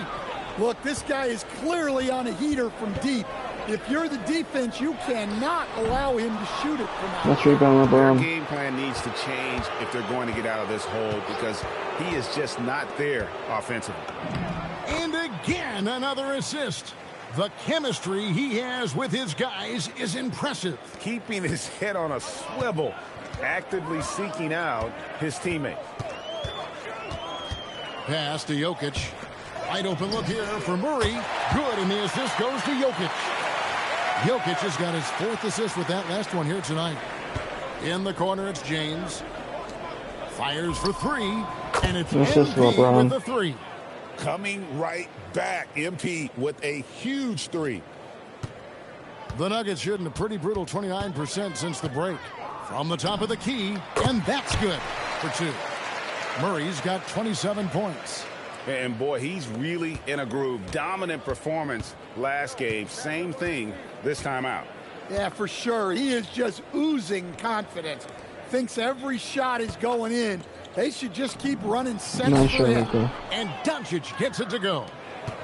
Look, this guy is clearly on a heater from deep. If you're the defense, you cannot allow him to shoot it from out. Nice rebound, Their LeBron. game plan needs to change if they're going to get out of this hole because he is just not there offensively. And again, another assist. The chemistry he has with his guys is impressive. Keeping his head on a swivel, actively seeking out his teammates. Pass to Jokic. Wide open look here for Murray. Good, and the assist goes to Jokic. Jokic has got his 4th assist with that last one here tonight. In the corner, it's James. Fires for 3, and it's Nice assist, MP LeBron. with the 3. Coming right back, MP with a huge 3. The Nuggets shooting a pretty brutal 29% since the break. From the top of the key, and that's good for 2. Murray's got 27 points. And boy, he's really in a groove. Dominant performance last game. Same thing this time out. Yeah, for sure. He is just oozing confidence. Thinks every shot is going in. They should just keep running sets Nice for shot, him. Luka. And Doncic gets it to go.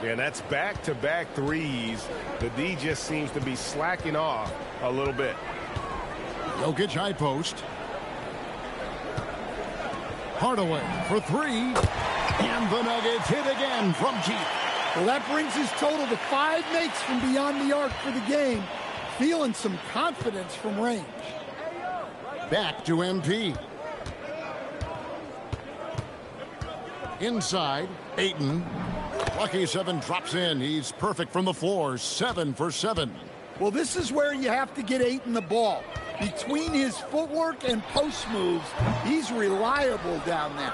Yeah, that's back-to-back threes. The D just seems to be slacking off a little bit. Jokic high post. Hardaway for 3. And the Nuggets hit again from deep. Well, that brings his total to 5 makes from beyond the arc for the game. Feeling some confidence from range. Back to MP. Inside, Ayton. Lucky 7 drops in. He's perfect from the floor. 7 for 7. Well, this is where you have to get Ayton the ball. Between his footwork and post moves, he's reliable down there.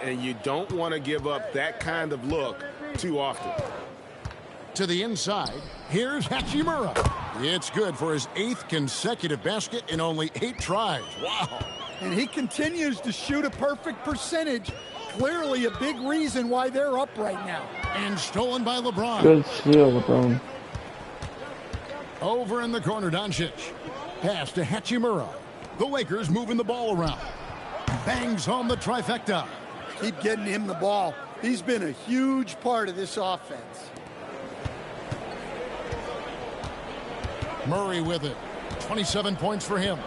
And you don't want to give up that kind of look too often. To the inside, here's Hachimura. It's good for his 8th consecutive basket in only 8 tries. Wow. And he continues to shoot a perfect percentage. Clearly a big reason why they're up right now. And stolen by LeBron. Good steal, LeBron. Over in the corner, Doncic. Pass to Hachimura. The Lakers moving the ball around. Bangs home the trifecta. Keep getting him the ball. He's been a huge part of this offense. Murray with it. 27 points for him.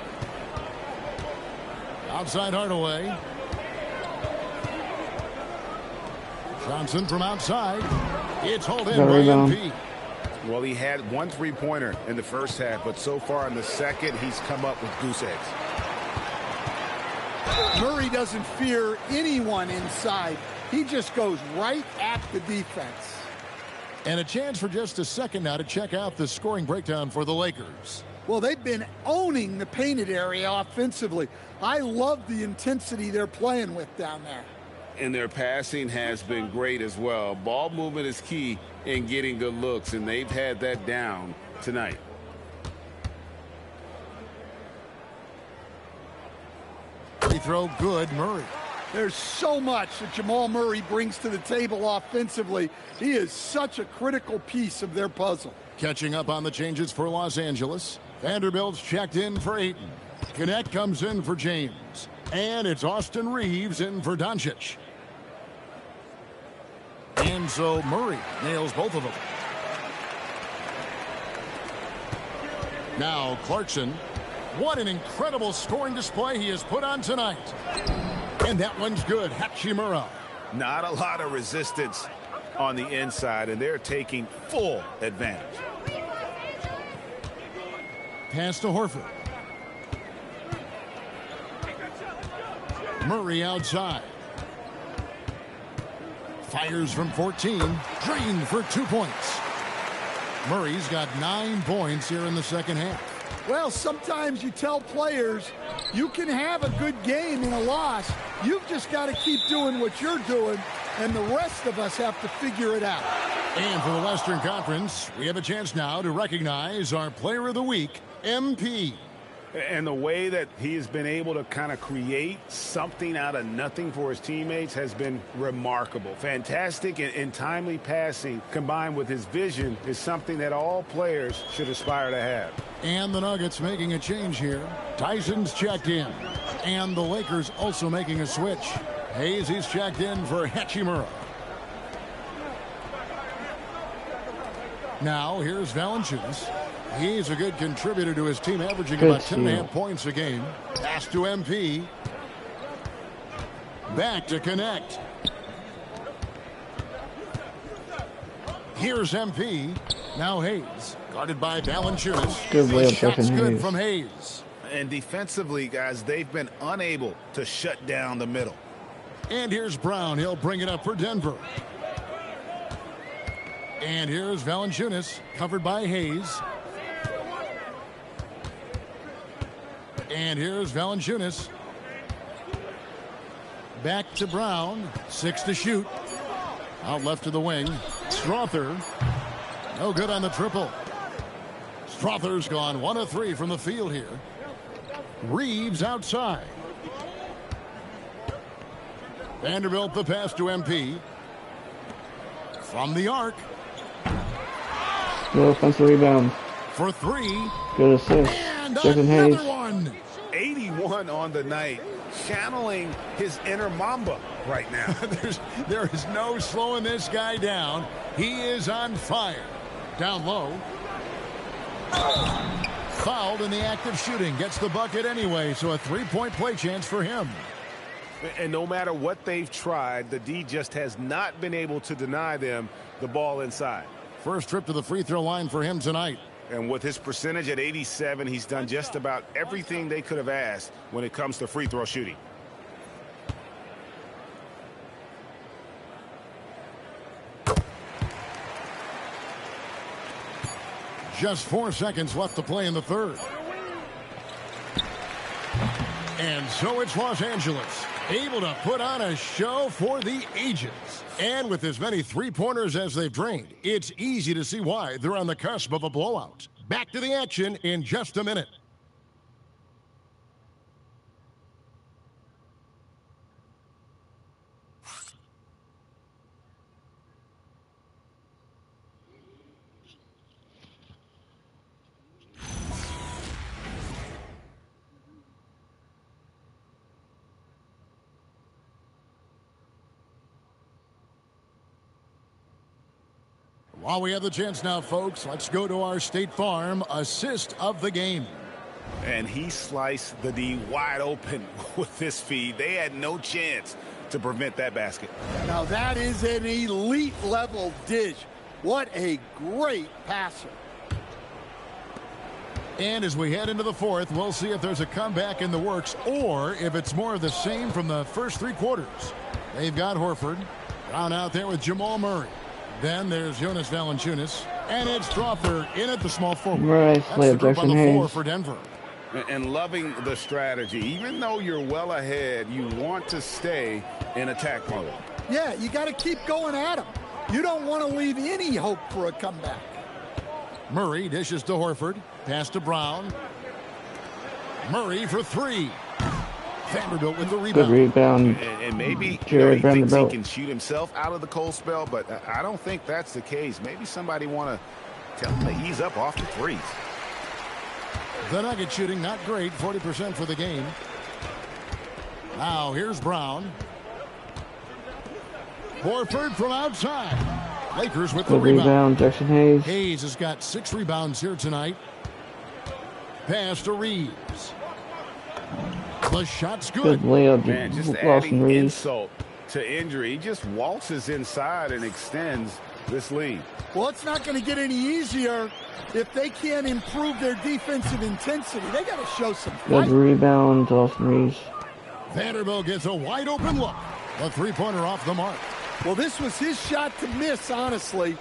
Outside Hardaway. Johnson from outside. It's hauled in by MP. Well, he had one three-pointer in the first half, but so far in the second, he's come up with goose eggs. Murray doesn't fear anyone inside. He just goes right at the defense. And a chance for just a second now to check out the scoring breakdown for the Lakers. Well, they've been owning the painted area offensively. I love the intensity they're playing with down there. And their passing has been great as well. Ball movement is key in getting good looks, and they've had that down tonight. Free throw good, Murray. There's so much that Jamal Murray brings to the table offensively. He is such a critical piece of their puzzle. Catching up on the changes for Los Angeles. Vanderbilt's checked in for Ayton. Connect comes in for James. And it's Austin Reeves in for Doncic. And so Murray nails both of them. Now Clarkson. What an incredible scoring display he has put on tonight. And that one's good. Hachimura. Not a lot of resistance on the inside, and they're taking full advantage. Pass to Horford. Murray outside. Fires from 14. Green for 2 points. Murray's got 9 points here in the second half. Well, sometimes you tell players you can have a good game in a loss. You've just got to keep doing what you're doing, and the rest of us have to figure it out. And for the Western Conference, we have a chance now to recognize our Player of the Week, MP. And the way that he has been able to kind of create something out of nothing for his teammates has been remarkable. Fantastic and timely passing combined with his vision is something that all players should aspire to have. And the Nuggets making a change here. Tyson's checked in. And the Lakers also making a switch. Hayes is checked in for Hachimura. Now here's Valanciunas. He's a good contributor to his team, averaging about 10.5 points a game. Pass to MP. Back to Connect. Here's MP. Now Hayes. Guarded by Valanciunas. Good layup, Shot's good Hayes. from Hayes. And defensively, guys, they've been unable to shut down the middle. And here's Brown. He'll bring it up for Denver. And here's Valanciunas, covered by Hayes. And here's Valanciunas. Back to Brown. 6 to shoot. Out left to the wing. Strother. No good on the triple. Strother's gone 1 of 3 from the field here. Reeves outside. Vanderbilt the pass to MP. From the arc. Good offensive rebound. For 3. Good assist. And Jackson Hayes. another one. 81 on the night, channeling his inner Mamba right now. There is no slowing this guy down. He is on fire. Down low. Fouled in the act of shooting. Gets the bucket anyway, so a 3-point play chance for him. And no matter what they've tried, the D just has not been able to deny them the ball inside. First trip to the free throw line for him tonight. And with his percentage at 87, he's done just about everything they could have asked when it comes to free throw shooting. Just 4 seconds left to play in the third. And so it's Los Angeles, able to put on a show for the ages. And with as many three-pointers as they've drained, it's easy to see why they're on the cusp of a blowout. Back to the action in just a minute. While we have the chance now, folks, let's go to our State Farm assist of the game. And he sliced the D wide open with this feed. They had no chance to prevent that basket. Now that is an elite level dish. What a great passer. And as we head into the fourth, we'll see if there's a comeback in the works or if it's more of the same from the first three quarters. They've got Horford. Brown out there with Jamal Murray. Then there's Jonas Valanciunas. And it's Strawther in at the small forward. Right, That's the group on the floor Hayes. for Denver. And loving the strategy. Even though you're well ahead, you want to stay in attack mode. Yeah, you got to keep going at him. You don't want to leave any hope for a comeback. Murray dishes to Horford. Pass to Brown. Murray for three. Vanderbilt with the rebound. Good rebound. And maybe Jared he thinks he Vanderbilt. can shoot himself out of the cold spell, but I don't think that's the case. Maybe somebody want to tell him to ease up off the threes. The Nuggets shooting not great, 40% for the game. Now here's Brown. Horford from outside. Lakers with the Good rebound, Jackson Hayes. Hayes has got 6 rebounds here tonight. Pass to Reeves. The shot's good. Good layup, Man, just Lawson adding Reeves. insult to injury. He just waltzes inside and extends this lead. Well, it's not going to get any easier if they can't improve their defensive intensity. They got to show some Good fight. rebound, Lawson Reeves. Vanderbilt gets a wide open look. A three-pointer off the mark. Well, this was his shot to miss, honestly.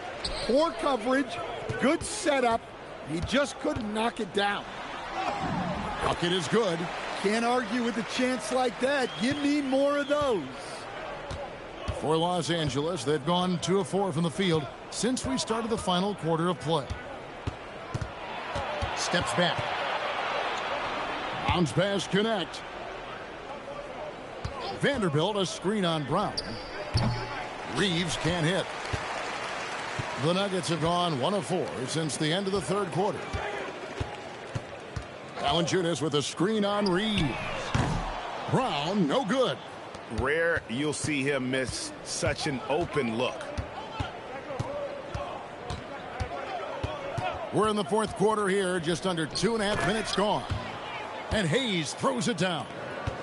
Poor coverage, good setup. He just couldn't knock it down. Bucket is good. Can't argue with a chance like that. Give me more of those. For Los Angeles, they've gone 2 of 4 from the field since we started the final quarter of play. Steps back. Bounce pass connect. Vanderbilt a screen on Brown. Reeves can't hit. The Nuggets have gone 1 of 4 since the end of the third quarter. Valanciunas with a screen on Reeves. Brown, no good. Rare you'll see him miss such an open look. We're in the fourth quarter here, just under 2.5 minutes gone. And Hayes throws it down.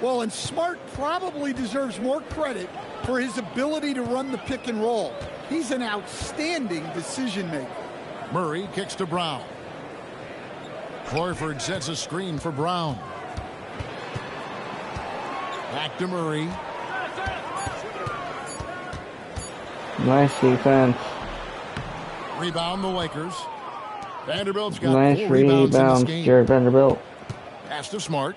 Well, and Smart probably deserves more credit for his ability to run the pick and roll. He's an outstanding decision maker. Murray kicks to Brown. Horford sets a screen for Brown. Back to Murray. Nice defense. Rebound the Lakers. Vanderbilt's got Nice 4 rebounds in this rebounds, game. Jared Vanderbilt. Pass to Smart.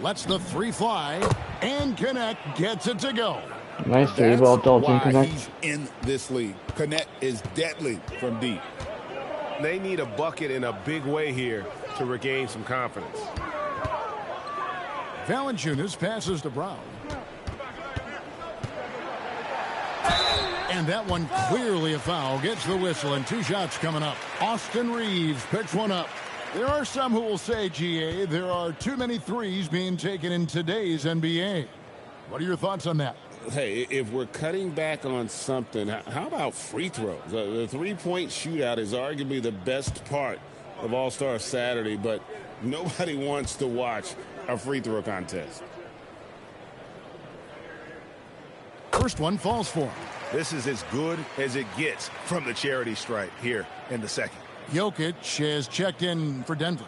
Lets the 3 fly. And Connect gets it to go. Nice three-ball Dalton why Connect. he's in this league. Connect is deadly from deep. They need a bucket in a big way here to regain some confidence. Valanciunas passes to Brown. And that one clearly a foul. Gets the whistle and 2 shots coming up. Austin Reeves picks one up. There are some who will say, GA, there are too many threes being taken in today's NBA. What are your thoughts on that? Hey, if we're cutting back on something, how about free throws? The three-point shootout is arguably the best part of All-Star Saturday, but nobody wants to watch a free throw contest. First one falls for him. This is as good as it gets from the charity stripe here in the second. Jokic has checked in for Denver.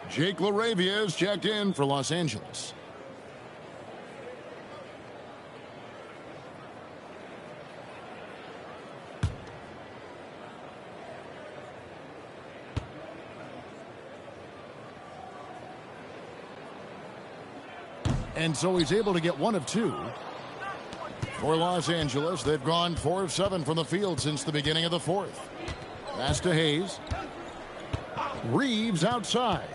Jake LaRavia has checked in for Los Angeles. And so he's able to get 1 of 2. For Los Angeles, they've gone 4 of 7 from the field since the beginning of the fourth. Pass to Hayes. Reeves outside.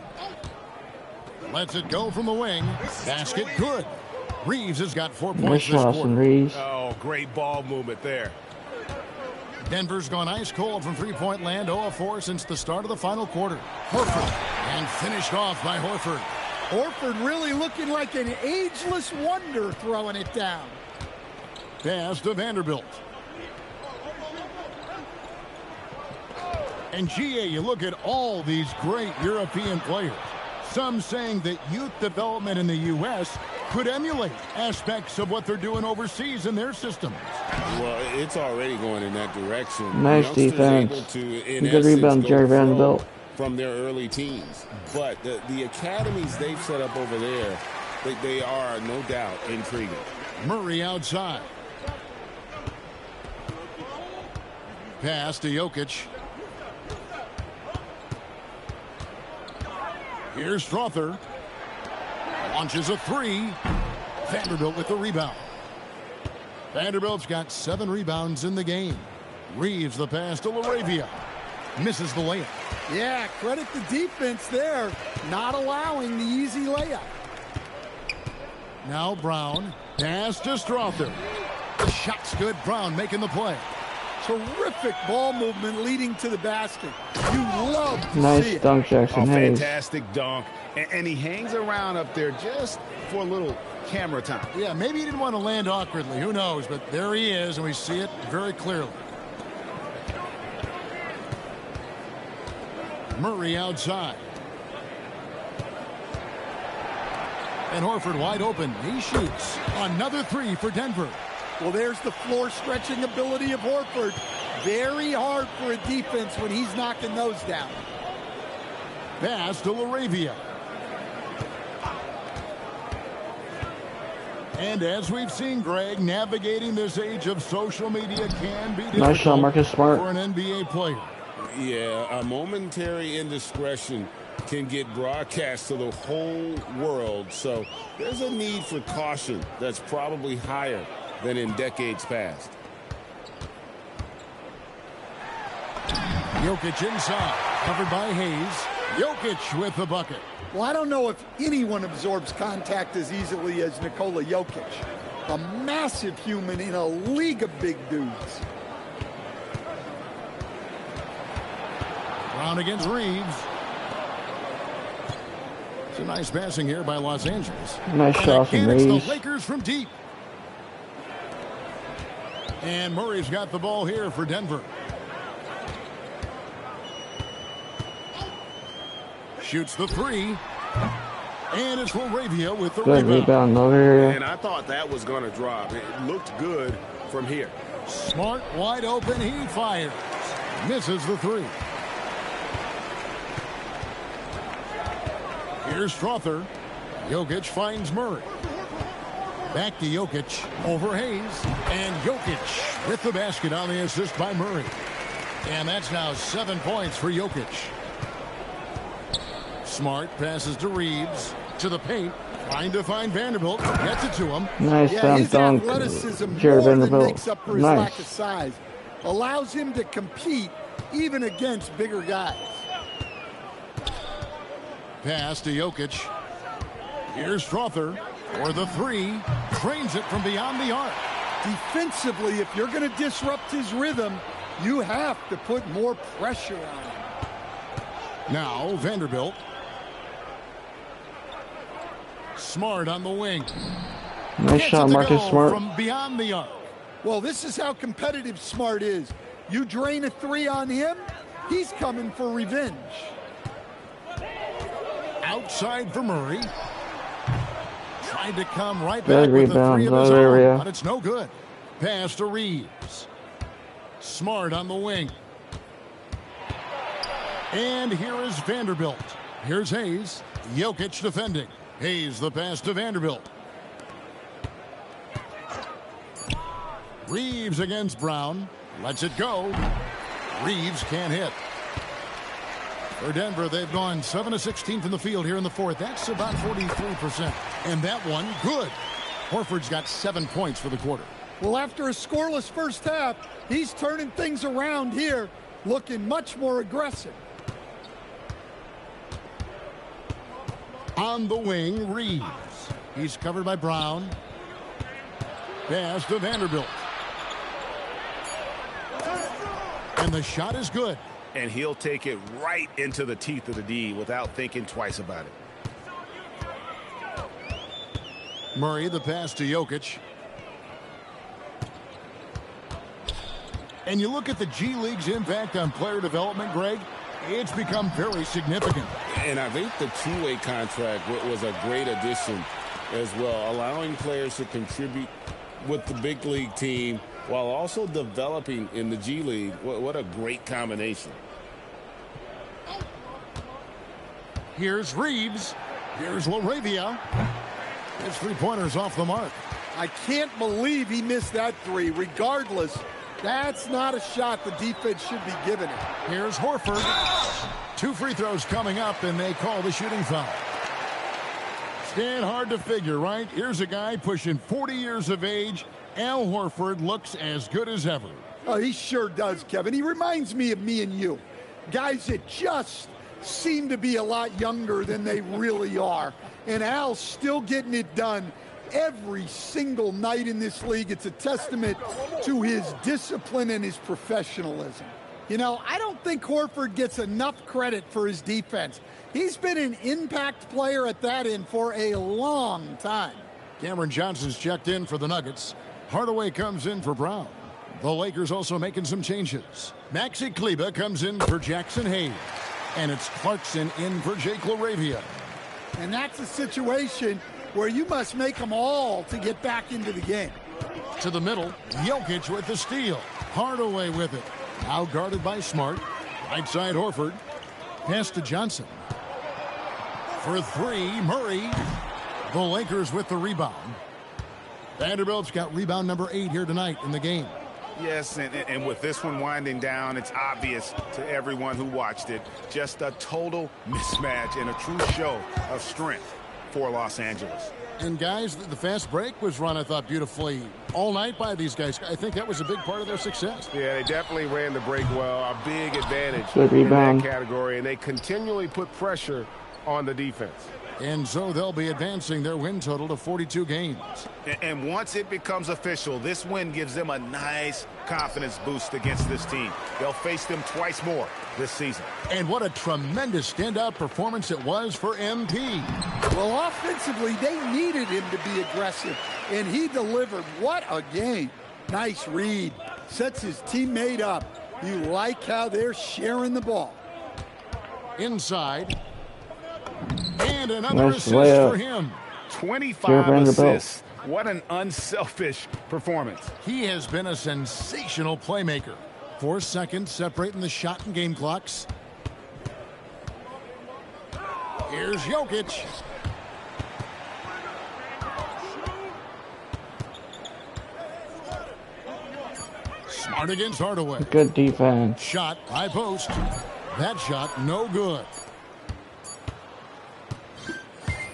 Lets it go from the wing. Basket good. Reeves has got 4 points Nice this shot, quarter. Reeves. Oh, great ball movement there. Denver's gone ice cold from three-point land, 0 of 4 since the start of the final quarter. Horford. And finished off by Horford. Horford really looking like an ageless wonder throwing it down. Pass to Vanderbilt. And GA, you look at all these great European players. Some saying that youth development in the U.S. could emulate aspects of what they're doing overseas in their systems. Well, it's already going in that direction. Nice Youngsters defense. able to, in Good essence, rebound, go Jerry pro Vanderbilt. from their early teens. But the academies they've set up over there, they are, no doubt, intriguing. Murray outside. Pass to Jokic. Here's Strother. Launches a three. Vanderbilt with the rebound. Vanderbilt's got 7 rebounds in the game. Reeves the pass to LaRavia. Misses the layup. Yeah, credit the defense there, not allowing the easy layup. Now Brown. Pass to Strother. The shot's good. Brown making the play. Terrific ball movement leading to the basket. You love to see Nice it. dunk, Jackson Hayes. Fantastic dunk. And he hangs around up there just for a little camera time. Yeah, maybe he didn't want to land awkwardly. Who knows? But there he is, and we see it very clearly. Murray outside. And Horford wide open. He shoots. Another 3 for Denver. Well, there's the floor stretching ability of Horford. Very hard for a defense when he's knocking those down. Pass to LaRavia. And as we've seen, Greg, navigating this age of social media can be difficult Nice shot, Marcus Smart. for an NBA player. Yeah, a momentary indiscretion can get broadcast to the whole world. So there's a need for caution that's probably higher than in decades past. Jokic inside, covered by Hayes. Jokic with the bucket. Well, I don't know if anyone absorbs contact as easily as Nikola Jokic. A massive human in a league of big dudes. Brown against Reeves. It's a nice passing here by Los Angeles. Nice shot from It's the Reeves. Lakers from deep. And Murray's got the ball here for Denver. Shoots the 3. And it's LaRavia with the Good rebound over here. And I thought that was going to drop. It looked good from here. Smart wide open. He fires. Misses the 3. Here's Strother. Jokic finds Murray. Back to Jokic. Over Hayes. And Jokic with the basket on the assist by Murray. And that's now 7 points for Jokic. Smart passes to Reeves. To the paint. Trying to find Vanderbilt. Gets it to him. Nice His dunk, athleticism Jared more than Vanderbilt. makes up for his Nice. lack of size. Allows him to compete even against bigger guys. Pass to Jokic. Here's Strother for the 3. Trains it from beyond the arc. Defensively, if you're going to disrupt his rhythm, you have to put more pressure on him. Now Vanderbilt. Smart on the wing. Nice Gets shot, it to Marcus go Smart. from beyond the arc. Well, this is how competitive Smart is. You drain a 3 on him, he's coming for revenge. Outside for Murray. Tried to come right Good back with a 3 rebound, of his other own, area. but it's no good. Pass to Reeves. Smart on the wing. And here is Vanderbilt. Here's Hayes. Jokic defending. Hayes the pass to Vanderbilt. Reeves against Brown. Lets it go. Reeves can't hit. For Denver, they've gone 7 of 16 from the field here in the fourth. That's about 43%. And that one, good. Horford's got 7 points for the quarter. Well, after a scoreless first half, he's turning things around here, looking much more aggressive. On the wing, Reeves. He's covered by Brown. Pass to Vanderbilt. And the shot is good. And he'll take it right into the teeth of the D without thinking twice about it. Murray, the pass to Jokic. And you look at the G League's impact on player development, Greg, it's become very significant. And I think the two-way contract was a great addition as well, allowing players to contribute with the big league team while also developing in the G League. What a great combination. Here's Reeves. Here's LaRavia. His three-pointers off the mark. I can't believe he missed that three. Regardless, that's not a shot the defense should be giving it. Here's Horford. 2 free throws coming up, and they call the shooting foul. Stand hard to figure, right? Here's a guy pushing 40 years of age. Al Horford looks as good as ever. Oh, he sure does, Kevin. He reminds me of me and you. Guys that just seem to be a lot younger than they really are. And Al's still getting it done every single night in this league. It's a testament to his discipline and his professionalism. You know, I don't think Horford gets enough credit for his defense. He's been an impact player at that end for a long time. Cameron Johnson's checked in for the Nuggets. Hardaway comes in for Brown. The Lakers also making some changes. Maxi Kleber comes in for Jackson Hayes. And it's Clarkson in for Jake LaRavia. And that's a situation where you must make them all to get back into the game. To the middle, Jokic with the steal. Hardaway with it. Now guarded by Smart. Right side Horford. Pass to Johnson. For three, Murray. The Lakers with the rebound. Vanderbilt's got rebound number 8 here tonight in the game. Yes, and with this one winding down, it's obvious to everyone who watched it. Just a total mismatch and a true show of strength for Los Angeles. And guys, the fast break was run, I thought, beautifully all night by these guys. I think that was a big part of their success. Yeah, they definitely ran the break well. A big advantage Good in rebound. that category, and they continually put pressure on the defense. And so they'll be advancing their win total to 42 games. And once it becomes official, this win gives them a nice confidence boost against this team. They'll face them twice more this season. And what a tremendous standout performance it was for MP. Well, offensively, they needed him to be aggressive, and he delivered. What a game. Nice read. Sets his teammate up. You like how they're sharing the ball. Inside. And another Nice assist layup. for him. 25 Vanderbilt. assists. What an unselfish performance. He has been a sensational playmaker. 4 seconds separating the shot and game clocks. Here's Jokic. Smart against Hardaway. Good defense. Shot, high post. That shot, no good.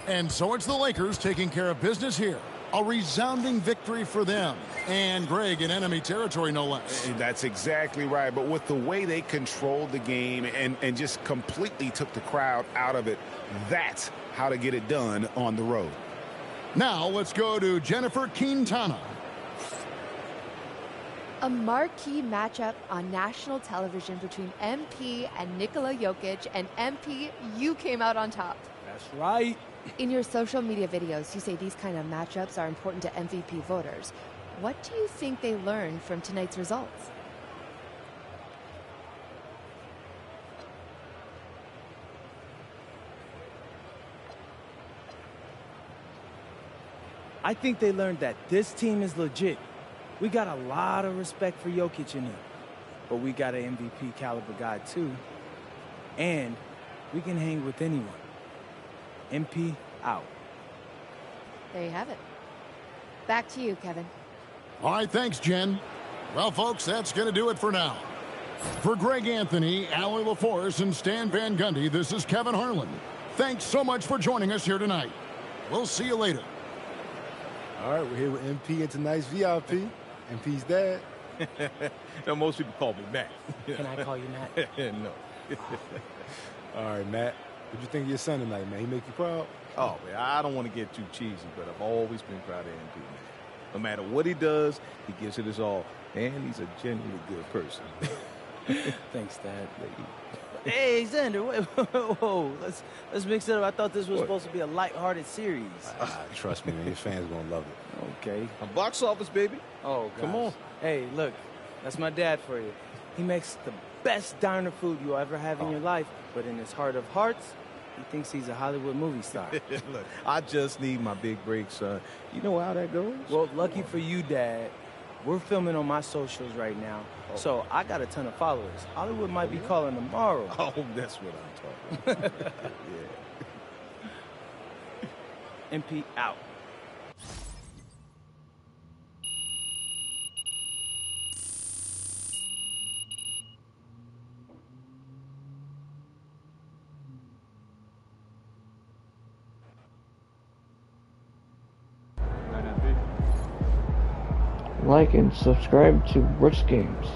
And so it's the Lakers taking care of business here. A resounding victory for them. And Greg in enemy territory, no less. That's exactly right. But with the way they controlled the game and just completely took the crowd out of it, that's how to get it done on the road. Now let's go to Jennifer Quintana. A marquee matchup on national television between MP and Nikola Jokic, and MP, you came out on top. That's right. In your social media videos, you say these kind of matchups are important to MVP voters. What do you think they learned from tonight's results? I think they learned that this team is legit. We got a lot of respect for Jokic in here, but we got an MVP caliber guy too. And we can hang with anyone. MP out. There you have it. Back to you, Kevin. All right, thanks, Jen. Well, folks, that's going to do it for now. For Greg Anthony, Allie LaForce, and Stan Van Gundy, this is Kevin Harlan. Thanks so much for joining us here tonight. We'll see you later. All right, we're here with MP and tonight's VIP. MP's dad. Now, most people call me Matt. Can I call you Matt? No. All right, Matt. What'd you think of your son tonight, man? He make you proud? Oh, man, I don't want to get too cheesy, but I've always been proud of MP, man. No matter what he does, he gives it his all. And he's a genuinely good person. Thanks, Dad. Hey, Xander, wait, whoa. Let's mix it up. I thought this was supposed to be a lighthearted series. Trust me, man. Your fans gonna love it. Okay. A box office, baby. Oh, Come on. Hey, look, That's my dad for you. He makes the best diner food you'll ever have in your life, but in his heart of hearts, he thinks he's a Hollywood movie star. Look, I just need my big break, son. You know how that goes? Well, lucky for you, Dad, we're filming on my socials right now, so I got a ton of followers. Hollywood might be calling tomorrow. Oh, that's what I'm talking about. Yeah. MP out. Like and subscribe to Rich Games.